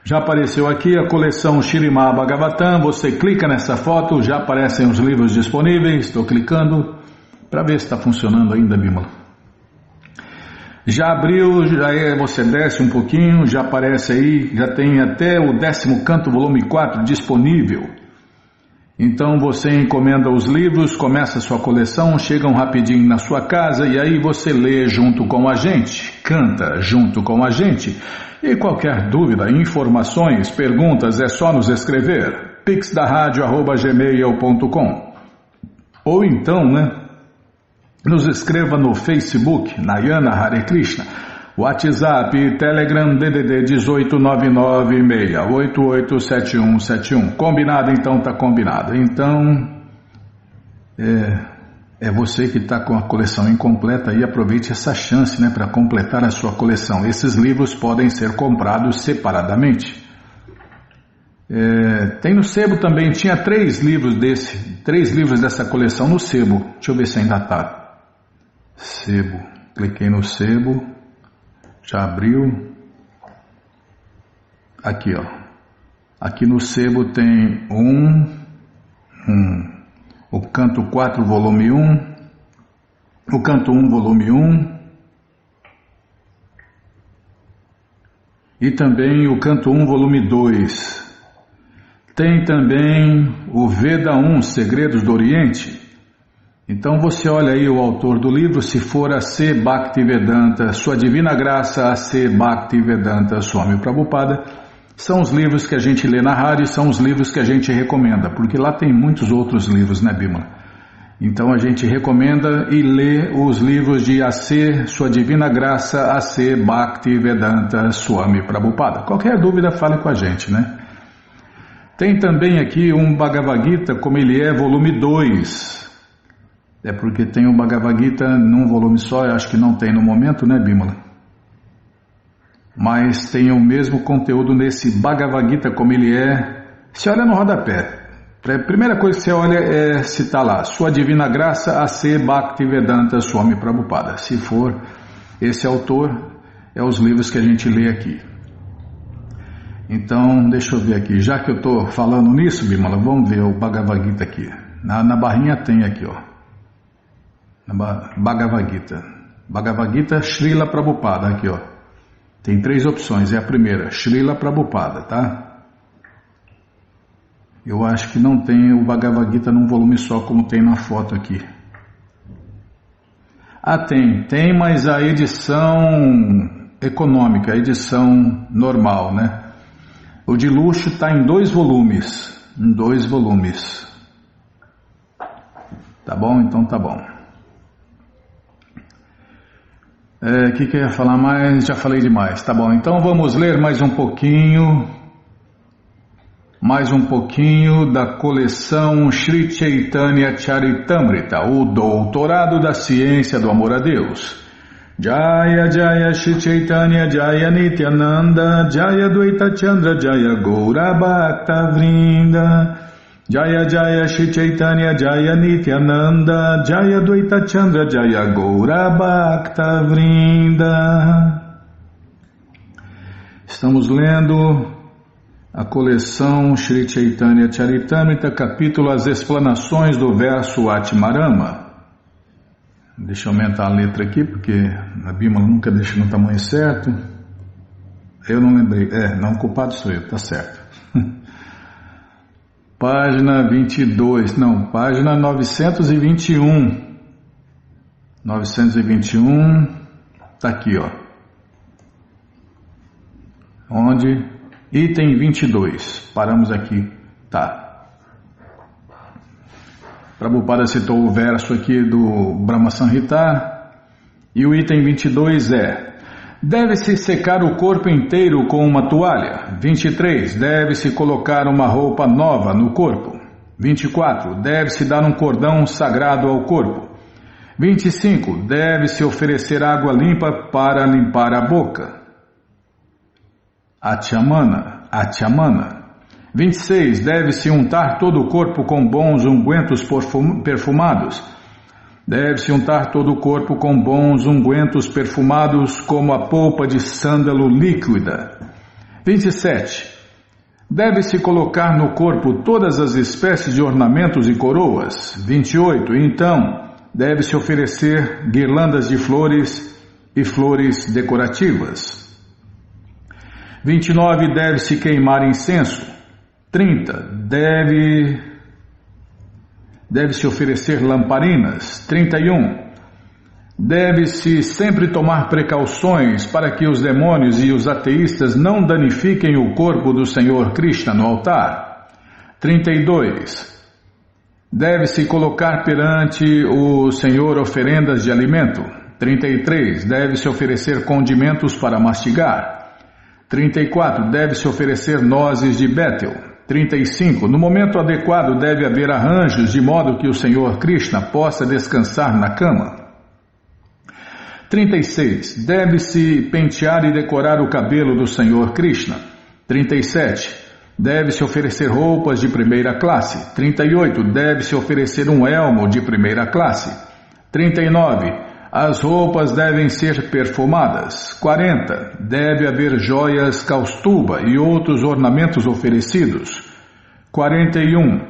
Já apareceu aqui a coleção Śrīmad Bhagavatam. Você clica nessa foto, já aparecem os livros disponíveis. Estou clicando para ver se está funcionando ainda, Bimala. Já abriu, você desce um pouquinho, já aparece aí, já tem até o 10º canto, volume 4 disponível. Então você encomenda os livros, começa a sua coleção, chegam rapidinho na sua casa e aí você lê junto com a gente, canta junto com a gente. E qualquer dúvida, informações, perguntas, é só nos escrever, pixdaradio@gmail.com. Ou então, nos escreva no Facebook, Nayana Hare Krishna, WhatsApp, Telegram, DDD 18996887171. Combinado? Então tá combinado. Então, é você que está com a coleção incompleta e aproveite essa chance, para completar a sua coleção. Esses livros podem ser comprados separadamente. Tem no sebo também, tinha 3 livros dessa coleção no sebo. Deixa eu ver se ainda está. Sebo, cliquei no sebo, já abriu. Aqui, aqui no sebo tem o canto 4, volume 1, o canto 1, volume 1, e também o canto 1, volume 2. Tem também o Veda 1, Segredos do Oriente. Então você olha aí o autor do livro, se for A.C. Bhaktivedanta, Sua Divina Graça, A.C. Bhaktivedanta Swami Prabhupada, são os livros que a gente lê na rádio, são os livros que a gente recomenda, porque lá tem muitos outros livros, Bimala? Então a gente recomenda e lê os livros de A.C. Sua Divina Graça, A.C. Bhaktivedanta Swami Prabhupada. Qualquer dúvida, fale com a gente, Tem também aqui um Bhagavad Gita, como ele é, volume 2. É porque tem o Bhagavad Gita num volume só, eu acho que não tem no momento, Bimala? Mas tem o mesmo conteúdo nesse Bhagavad Gita como ele é. Você olha no rodapé. A primeira coisa que você olha é se está lá, Sua Divina Graça, A.C. Bhaktivedanta Swami Prabhupada. Se for esse autor, é os livros que a gente lê aqui. Então, deixa eu ver aqui. Já que eu estou falando nisso, Bimala, vamos ver o Bhagavad Gita aqui. Na barrinha tem aqui, Bhagavad Gita. Bhagavad Gita Srila Prabhupada, aqui, Tem 3 opções, é a primeira, Srila Prabhupada, tá? Eu acho que não tem o Bhagavad Gita num volume só, como tem na foto aqui. Ah, tem, mas a edição econômica, a edição normal, né? O de luxo está em 2 volumes. Em 2 volumes. Tá bom? Então tá bom. O que eu ia falar mais? Já falei demais. Tá bom, então vamos ler mais um pouquinho. Mais um pouquinho da coleção Sri Chaitanya Charitamrita, o Doutorado da Ciência do Amor a Deus. Jaya Jaya Shri Chaitanya Jaya Nityananda Jaya Dvaita Chandra Jaya Gaura Bhakta Vrinda Jaya Jaya Shri Chaitanya Jaya Nityananda Jaya Dvaita Chandra Jaya Gaura Bhakta Vrinda. Estamos lendo a coleção Sri Chaitanya Charitamrita, capítulo As Explanações do Verso Atmarama. Deixa eu aumentar a letra aqui, porque a Bímola nunca deixa no tamanho certo. Eu não lembrei. Não, o culpado sou eu, tá certo. Página 22, não, página 921. 921, tá aqui, ó. Onde? Item 22. Paramos aqui, tá. Prabhupada citou o verso aqui do Brahma Samhita, e o item 22 é: deve-se secar o corpo inteiro com uma toalha. 23. Deve-se colocar uma roupa nova no corpo. 24. Deve-se dar um cordão sagrado ao corpo. 25. Deve-se oferecer água limpa para limpar a boca. Achyamana. 26. Deve-se untar todo o corpo com bons ungüentos perfumados. Deve-se untar todo o corpo com bons ungüentos perfumados, como a polpa de sândalo líquida. 27. Deve-se colocar no corpo todas as espécies de ornamentos e coroas. 28. Então, deve-se oferecer guirlandas de flores e flores decorativas. 29. Deve-se queimar incenso. 30. Deve-se oferecer lamparinas. 31. Deve-se sempre tomar precauções para que os demônios e os ateístas não danifiquem o corpo do Senhor Krishna no altar. 32. Deve-se colocar perante o Senhor oferendas de alimento. 33. Deve-se oferecer condimentos para mastigar. 34. Deve-se oferecer nozes de Bétel. 35. No momento adequado deve haver arranjos de modo que o Senhor Krishna possa descansar na cama. 36. Deve-se pentear e decorar o cabelo do Senhor Krishna. 37. Deve-se oferecer roupas de primeira classe. 38. Deve-se oferecer um elmo de primeira classe. 39. As roupas devem ser perfumadas. 40. Deve haver joias kaustuba e outros ornamentos oferecidos. 41.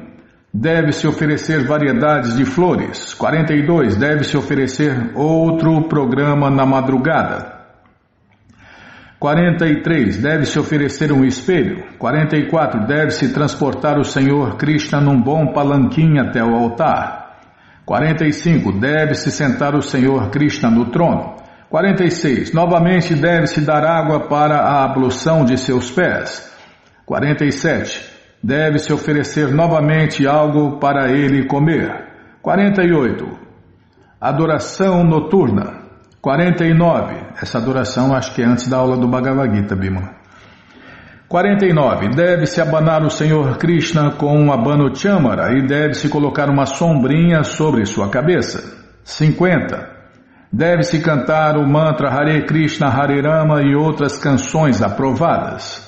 Deve-se oferecer variedades de flores. 42. Deve-se oferecer outro programa na madrugada. 43. Deve-se oferecer um espelho. 44. Deve-se transportar o Senhor Krishna num bom palanquim até o altar. 45. Deve-se sentar o Senhor Krishna no trono. 46. Novamente deve-se dar água para a ablução de seus pés. 47. Deve-se oferecer novamente algo para ele comer. 48. Adoração noturna. 49. Essa adoração acho que é antes da aula do Bhagavad Gita, Bímola. 49. Deve-se abanar o Senhor Krishna com um abano chamara e deve-se colocar uma sombrinha sobre sua cabeça. 50. Deve-se cantar o mantra Hare Krishna, Hare Rama e outras canções aprovadas.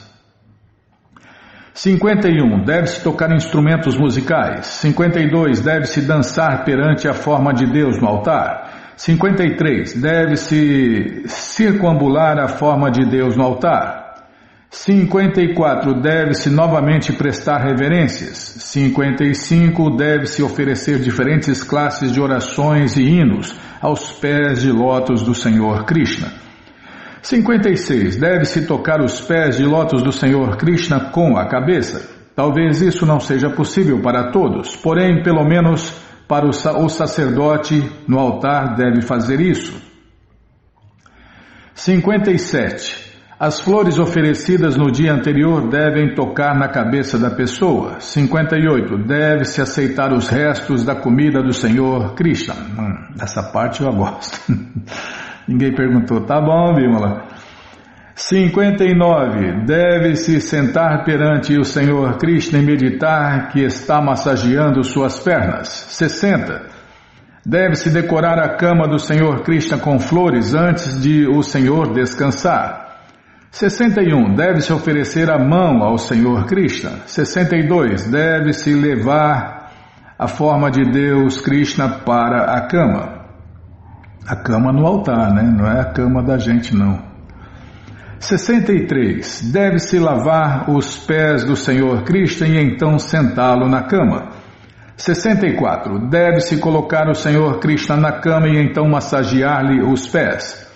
51. Deve-se tocar instrumentos musicais. 52. Deve-se dançar perante a forma de Deus no altar. 53. Deve-se circunambular a forma de Deus no altar. 54. Deve-se novamente prestar reverências. 55. Deve-se oferecer diferentes classes de orações e hinos aos pés de lótus do Senhor Krishna. 56. Deve-se tocar os pés de lótus do Senhor Krishna com a cabeça. Talvez isso não seja possível para todos, porém, pelo menos para o sacerdote no altar deve fazer isso. 57. As flores oferecidas no dia anterior devem tocar na cabeça da pessoa. 58. Deve-se aceitar os restos da comida do Senhor Krishna. Essa parte eu gosto. Ninguém perguntou. Tá bom, Bimala. 59. Deve-se sentar perante o Senhor Krishna e meditar que está massageando suas pernas. 60. Deve-se decorar a cama do Senhor Krishna com flores antes de o Senhor descansar. 61. Deve-se oferecer a mão ao Senhor Krishna. 62. Deve-se levar a forma de Deus Krishna para a cama. A cama no altar, né? Não é a cama da gente, não. 63. Deve-se lavar os pés do Senhor Krishna e então sentá-lo na cama. 64. Deve-se colocar o Senhor Krishna na cama e então massagear-lhe os pés.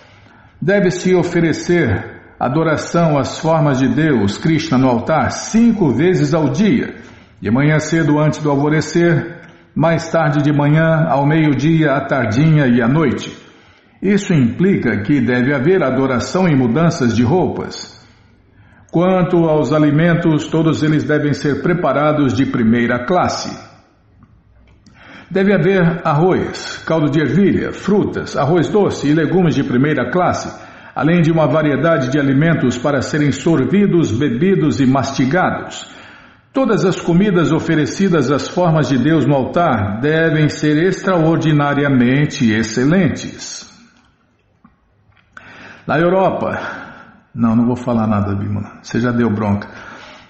Deve-se oferecer adoração às formas de Deus Krishna no altar 5 vezes ao dia, de manhã cedo antes do alvorecer, mais tarde de manhã, ao meio-dia, à tardinha e à noite. Isso implica que deve haver adoração e mudanças de roupas. Quanto aos alimentos, todos eles devem ser preparados de primeira classe. Deve haver arroz, caldo de ervilha, frutas, arroz doce e legumes de primeira classe, além de uma variedade de alimentos para serem sorvidos, bebidos e mastigados. Todas as comidas oferecidas às formas de Deus no altar devem ser extraordinariamente excelentes. Na Europa, não vou falar nada, Bimala, você já deu bronca.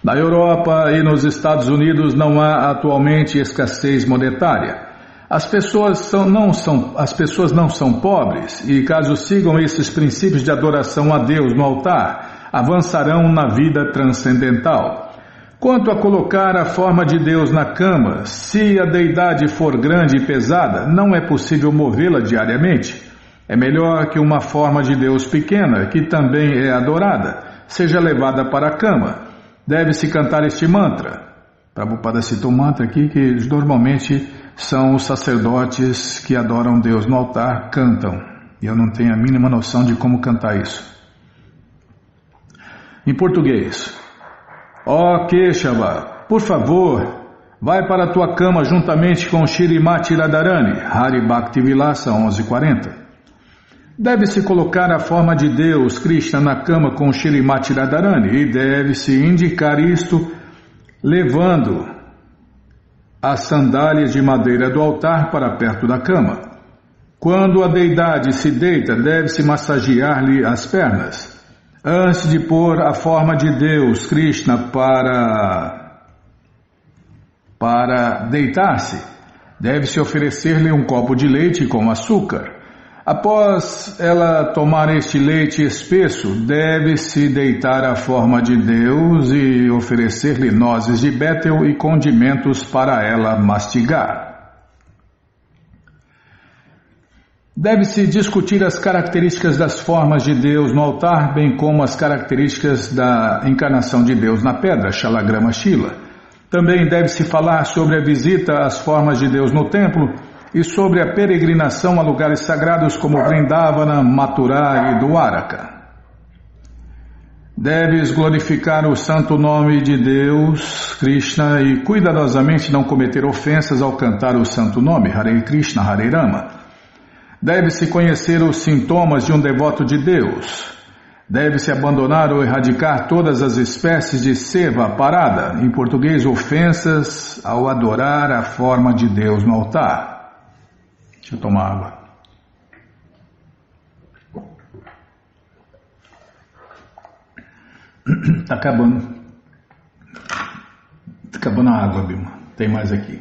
Na Europa e nos Estados Unidos não há atualmente escassez monetária. As pessoas não são pobres e, caso sigam esses princípios de adoração a Deus no altar, avançarão na vida transcendental. Quanto a colocar a forma de Deus na cama, se a deidade for grande e pesada, não é possível movê-la diariamente. É melhor que uma forma de Deus pequena, que também é adorada, seja levada para a cama. Deve-se cantar este mantra. Prabhupada citou um mantra aqui que normalmente são os sacerdotes que adoram Deus no altar, cantam. E eu não tenho a mínima noção de como cantar isso. Em português. Ó Keshava, por favor, vai para a tua cama juntamente com Shrimati Radharani, Hari Bhaktivilasa 1140. Deve-se colocar a forma de Deus Krishna na cama com Shrimati Radharani e deve-se indicar isto levando as sandálias de madeira do altar para perto da cama. Quando a deidade se deita, deve-se massagear-lhe as pernas. Antes de pôr a forma de Deus Krishna para deitar-se, deve-se oferecer-lhe um copo de leite com açúcar. Após ela tomar este leite espesso, deve-se deitar a forma de Deus e oferecer-lhe nozes de bétel e condimentos para ela mastigar. Deve-se discutir as características das formas de Deus no altar, bem como as características da encarnação de Deus na pedra, Shalagrama Shila. Também deve-se falar sobre a visita às formas de Deus no templo, e sobre a peregrinação a lugares sagrados como Vrindavana, Mathura e Dwaraka. Deves glorificar o santo nome de Deus, Krishna, e cuidadosamente não cometer ofensas ao cantar o santo nome, Hare Krishna, Hare Rama. Deve-se conhecer os sintomas de um devoto de Deus. Deve-se abandonar ou erradicar todas as espécies de seva parada, em português, ofensas, ao adorar a forma de Deus no altar. Deixa eu tomar água. Tá acabando. Tá acabando a água, Bilma. Tem mais aqui.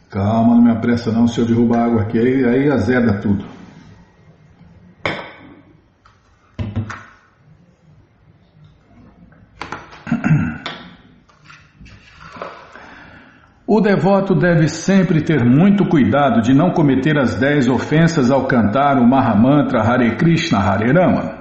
Calma, não me apressa não, se eu derrubar a água aqui, aí azeda tudo. O devoto deve sempre ter muito cuidado de não cometer as 10 ofensas ao cantar o Mahamantra Hare Krishna Hare Rama.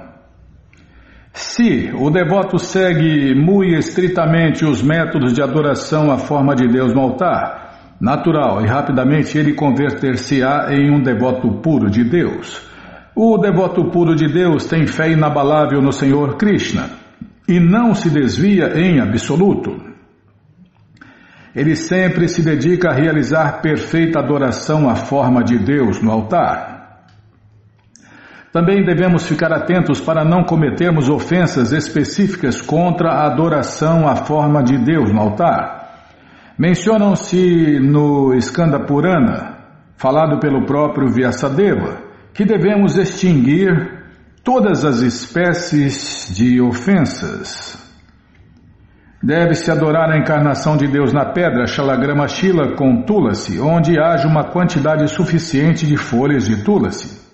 Se Se o devoto segue muito estritamente os métodos de adoração à forma de Deus no altar, natural e rapidamente ele converter-se-á em um devoto puro de Deus. O devoto puro de Deus tem fé inabalável no Senhor Krishna e não se desvia em absoluto. Ele sempre se dedica a realizar perfeita adoração à forma de Deus no altar. Também devemos ficar atentos para não cometermos ofensas específicas contra a adoração à forma de Deus no altar. Mencionam-se no Skanda Purana, falado pelo próprio Vyasadeva, que devemos extinguir todas as espécies de ofensas. Deve-se adorar a encarnação de Deus na pedra Shalagrama Shila com Tulasi, onde haja uma quantidade suficiente de folhas de Tulasi.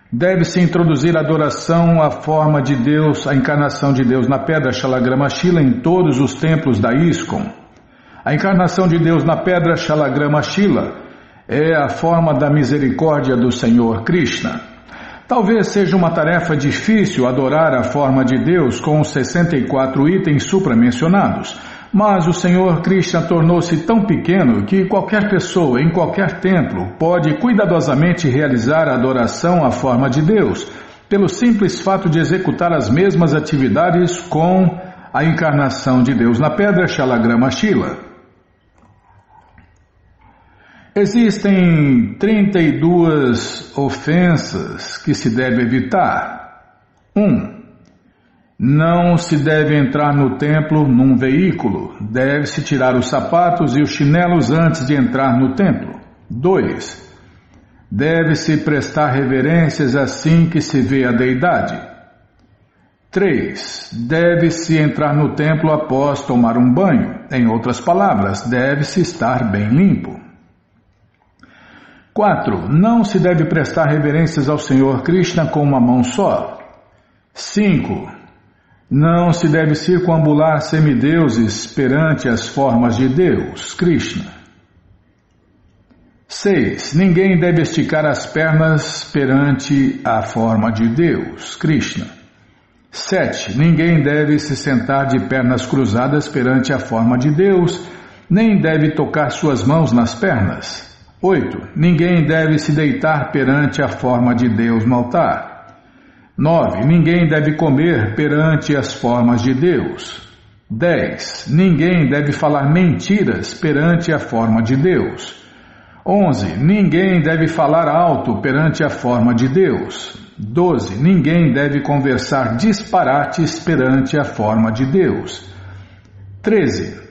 Deve-se introduzir a adoração à forma de Deus, a encarnação de Deus na pedra Shalagrama Shila em todos os templos da ISKCON. A encarnação de Deus na pedra Shalagrama Shila é a forma da misericórdia do Senhor Krishna. Talvez seja uma tarefa difícil adorar a forma de Deus com os 64 itens supramencionados, mas o Senhor Krishna tornou-se tão pequeno que qualquer pessoa em qualquer templo pode cuidadosamente realizar a adoração à forma de Deus, pelo simples fato de executar as mesmas atividades com a encarnação de Deus na pedra Shalagrama Shila. Existem 32 ofensas que se deve evitar. 1. Não se deve entrar no templo num veículo. Deve-se tirar os sapatos e os chinelos antes de entrar no templo. 2. Deve-se prestar reverências assim que se vê a deidade. 3. Deve-se entrar no templo após tomar um banho. Em outras palavras, deve-se estar bem limpo. 4. Não se deve prestar reverências ao Senhor Krishna com uma mão só. 5. Não se deve circunambular semideuses perante as formas de Deus, Krishna. 6. Ninguém deve esticar as pernas perante a forma de Deus, Krishna. 7. Ninguém deve se sentar de pernas cruzadas perante a forma de Deus, nem deve tocar suas mãos nas pernas. 8. Ninguém deve se deitar perante a forma de Deus no altar. 9. Ninguém deve comer perante as formas de Deus. 10. Ninguém deve falar mentiras perante a forma de Deus. 11. Ninguém deve falar alto perante a forma de Deus. 12. Ninguém deve conversar disparates perante a forma de Deus. 13.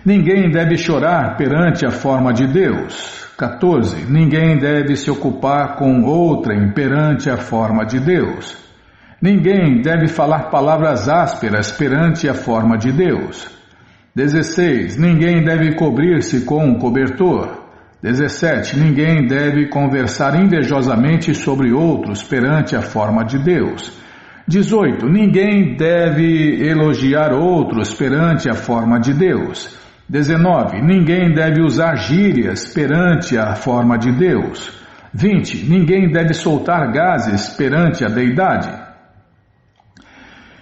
Ninguém deve chorar perante a forma de Deus. 14. Ninguém deve se ocupar com outrem perante a forma de Deus. Ninguém deve falar palavras ásperas perante a forma de Deus. 16. Ninguém deve cobrir-se com um cobertor. 17. Ninguém deve conversar invejosamente sobre outros perante a forma de Deus. 18. Ninguém deve elogiar outros perante a forma de Deus. 19. Ninguém deve usar gírias perante a forma de Deus. 20. Ninguém deve soltar gases perante a deidade.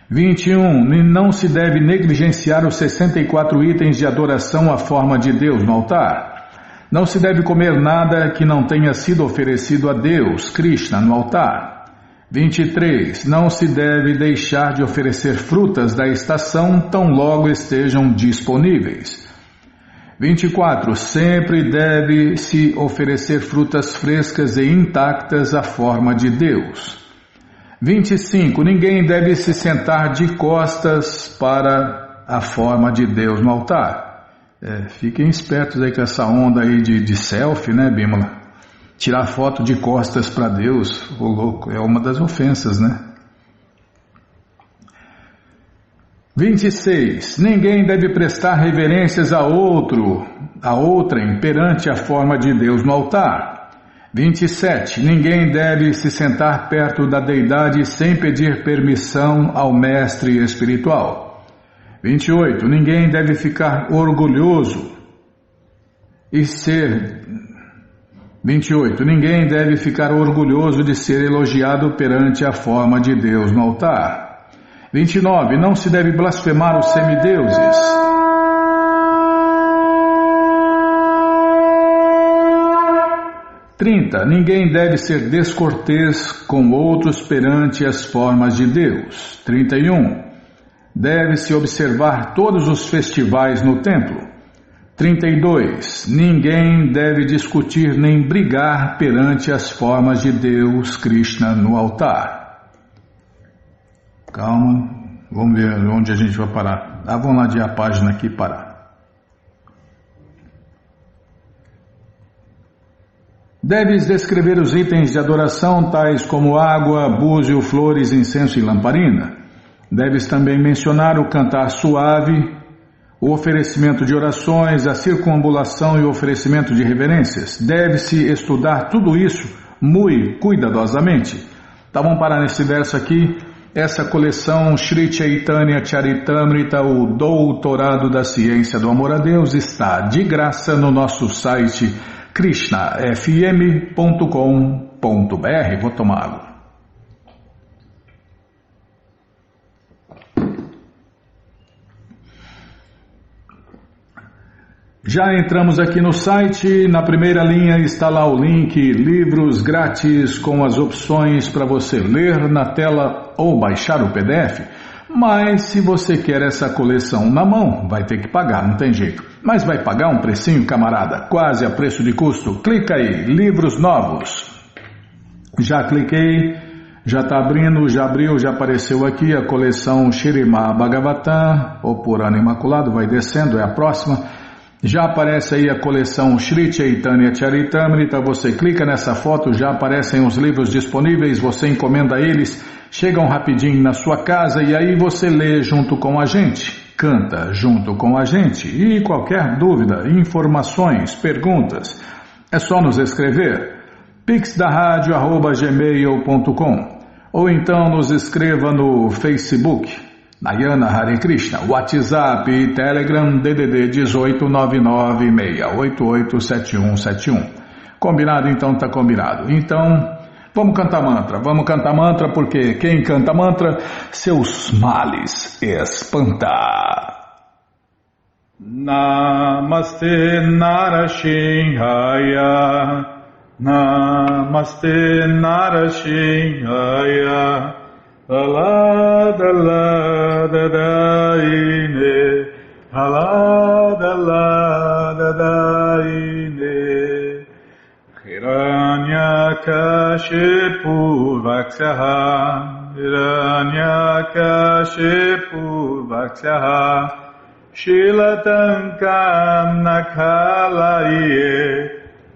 21. Não se deve negligenciar os 64 itens de adoração à forma de Deus no altar. Não se deve comer nada que não tenha sido oferecido a Deus, Krishna, no altar. 23. Não se deve deixar de oferecer frutas da estação tão logo estejam disponíveis. 24. Sempre deve-se oferecer frutas frescas e intactas à forma de Deus. 25. Ninguém deve se sentar de costas para a forma de Deus no altar. Fiquem espertos aí com essa onda aí de selfie, né, Bímola? Tirar foto de costas para Deus, ô louco, é uma das ofensas, né? 26. Ninguém deve prestar reverências a outrem perante a forma de Deus no altar. 27. Ninguém deve se sentar perto da deidade sem pedir permissão ao mestre espiritual. 28. Ninguém deve ficar orgulhoso e ser 28. Ninguém deve ficar orgulhoso de ser elogiado perante a forma de Deus no altar. 29. Não se deve blasfemar os semideuses. 30. Ninguém deve ser descortês com outros perante as formas de Deus. 31. Deve-se observar todos os festivais no templo. 32. Ninguém deve discutir nem brigar perante as formas de Deus, Krishna, no altar. Calma, vamos ver onde a gente vai parar. Vamos ladear a página aqui e parar. Deves descrever os itens de adoração, tais como água, búzio, flores, incenso e lamparina. Deves também mencionar o cantar suave, o oferecimento de orações, a circunambulação e o oferecimento de reverências. Deve-se estudar tudo isso muito cuidadosamente. Tá, vamos parar nesse verso aqui. Essa coleção Sri Chaitanya Charitamrita, o Doutorado da Ciência do Amor a Deus, está de graça no nosso site krishnafm.com.br. Vou tomar água. Já entramos aqui no site, na primeira linha está lá o link livros grátis com as opções para você ler na tela ou baixar o PDF. Mas se você quer essa coleção na mão, vai ter que pagar, não tem jeito. Mas vai pagar um precinho, camarada, quase a preço de custo. Clica aí, livros novos. Já cliquei, já está abrindo, já abriu, já apareceu aqui a coleção Śrīmad Bhagavatam, ou Purana Imaculado, vai descendo, é a próxima. Já aparece aí a coleção Sri Chaitanya Charitamrita, você clica nessa foto, já aparecem os livros disponíveis, você encomenda eles, chegam rapidinho na sua casa e aí você lê junto com a gente, canta junto com a gente. E qualquer dúvida, informações, perguntas, é só nos escrever pixdaradio@gmail.com ou então nos escreva no Facebook Nayana Hare Krishna, WhatsApp e Telegram DDD 18996887171. Combinado? Então tá combinado. Então, vamos cantar mantra porque quem canta mantra, seus males espanta. Namaste Narashinhaya, Namaste Narashinhaya. Alada lada daine, alada lada daine. Hiranyakashipu vakshaha, Hiranyakashipu vakshaha. Shilatankam nakalaye,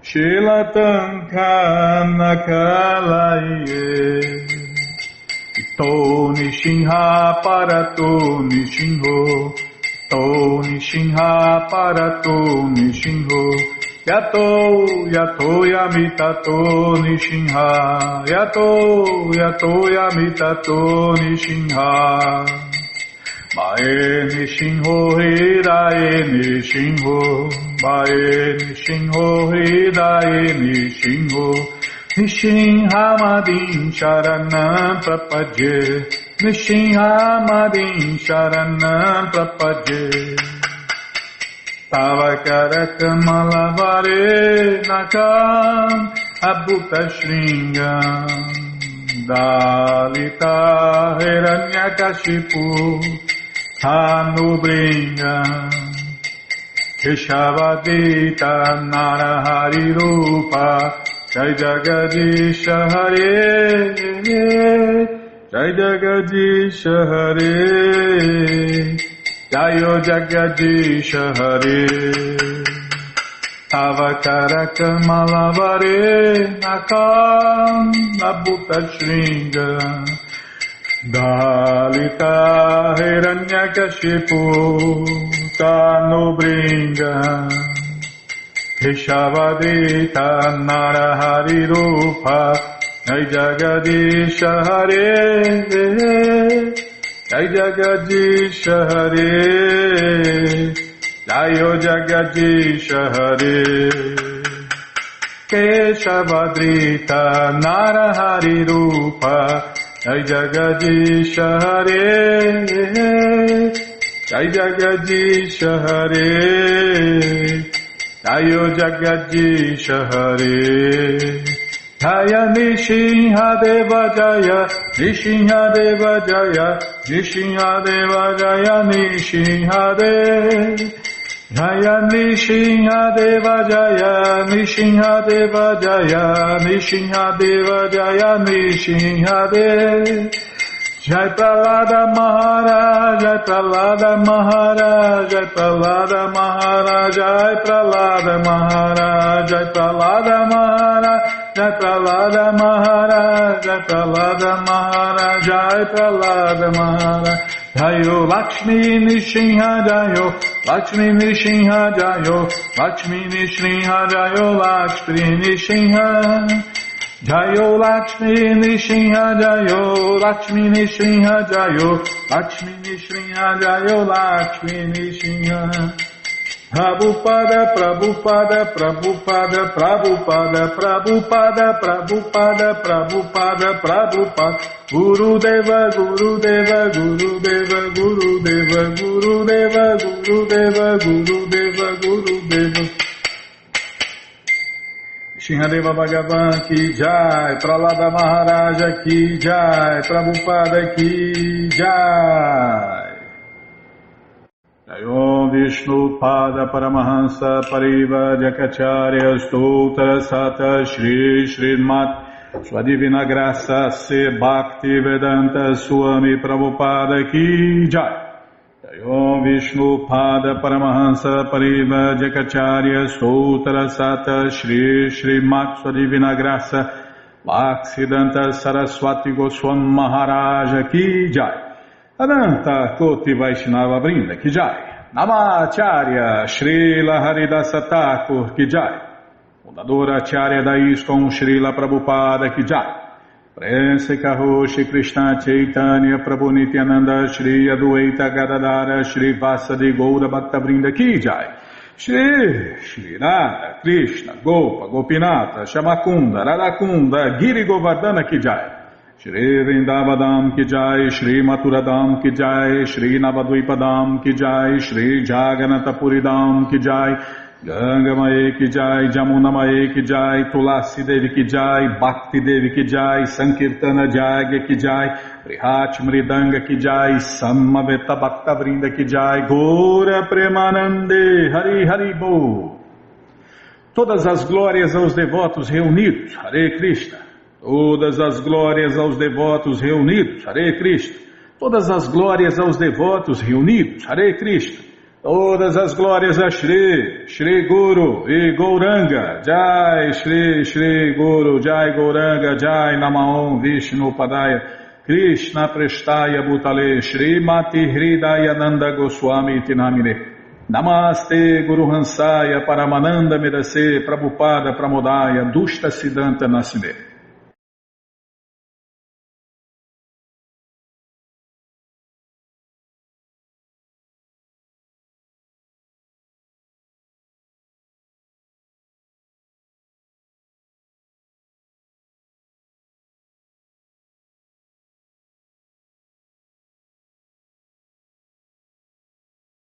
Shilatankam nakalaye. To Nishinha Parato Nishinho, To Nishinha Parato Nishinho, Yato Yamitato Nishinha, Yato Yamitato Nishinha. Mae Nishinho Hirae Nishinho, Mae Nishinho Hirae Nishinho. Nishinhamadin Sharanam Prapadye, Nishinhamadin Sharanam Prapadye. Tavakara Kamalavare Nakam Abhuta Shringam Dalita Hiranyakashipu Hanubringam Keshavadita Narahari Rupa Jai Jagadisha Hare, Jai Jagadisha Hare, Jayo Jagadisha Hare. Avakara Kamalavare Nakam Abhuta Shringa Dalita Hiranyakashipu Tanubringa Keshavadita Narahari Rupa Jai Jagadisha Hare, Jai Jagadisha Hare, Jayo Jagadisha Hare. Keshavadrita Narahari Rupa Jai Jagadisha Hare Jai Jagadisha Hare Jayo Jagadisha Hare Jaya Nishinha Deva Jaya Nishinha Deva Jaya Nishinha Deva Jaya Nishinha Deva Jaya Nishinha Deva Jaya Nishinha Deva Jaya Nishinha Deva Jaya Nishinha Deva Jai Prahlada Maharaj Jai Prahlada Maharaj Jai Prahlada Maharaj Jai Prahlada Maharaj Jai Prahlada Maharaj Jai Prahlada Maharaj Jai Prahlada Maharaj Jai Prahlada Maharaj Jayo Lakshmi Nishinha Jayo Lakshmi Nishinha Jayo Lakshmi Nishinha Jayo Lakshmi Nishinha Jayo Lakshmi Nishinha Jayo Lakshmi Nishinha Jayo Lakshmi Nishinha Jayo Lakshmi Nishinha Prabhupada Prabhupada Prabhupada Prabhupada Prabhupada Prabhupada Prabhupada Prabhupada Gurudeva Gurudeva Gurudeva Gurudeva Gurudeva Gurudeva Gurudeva Gurudeva Shinhadeva Bhagavan ki jai, Prahlada Maharaja ki jai, Prabhupada ki jai. Jayom Vishnu Pada Paramahansa Pariva Jakacharya Stoutra Sata Shri Srimat Sua Divina Graça Se Bhakti Vedanta Swami Prabhupada ki jai. Jayom Vishnu Pada Paramahansa Pariva Jakacharya Stoutra Sata Shri Srimat Sua Divina Graça Bhaktisiddhanta Saraswati Goswami Maharaja ki jai. Ananta Koti Vaishnava Brinda ki jai. Namacharya Srila Haridasa Thakur ki jai. Fundadora Acharya da ISKCON Srila Prabhupada ki jai. Prense Karoshi Krishna Chaitanya Prabhu Nityananda Shri Adueta Gadadara Shri Vasadi Goura Bhaktavrinda ki jai. Shri Radha Krishna Gopa Gopinata Shamakunda Radakunda Giri Govardhana ki jai. Shri Vrindavadam ki jai, Shri Maturadam ki jai, Shri Navadvipadam ki jai, Shri Jaganatapuridam ki jai, Ganga Mae ki jai, Jamuna Mae ki jai, Tulasi Devi ki jai, Bhakti Devi ki jai, Sankirtana Jagya ki jai, Prihat Mridanga ki jai, Samaveta Bhaktavrinda ki jai, Gora Premanande, Hari Hari Bo. Todas as glórias aos devotos reunidos, Hare Krishna. Todas as glórias aos devotos reunidos, Hare Krishna. Todas as glórias aos devotos reunidos, Hare Krishna. Todas as glórias a Shri, Shri Guru e Gauranga, Jai Shri, Shri Guru, Jai Gauranga, Jai Namaon Vishnu Padaya, Krishna Prestaya Bhutale, Shri Mati Hridayananda Goswami Tinamine. Namaste Guru Hansaya Paramananda Medase Prabhupada Pramodaya Dushta Siddhanta Nasine.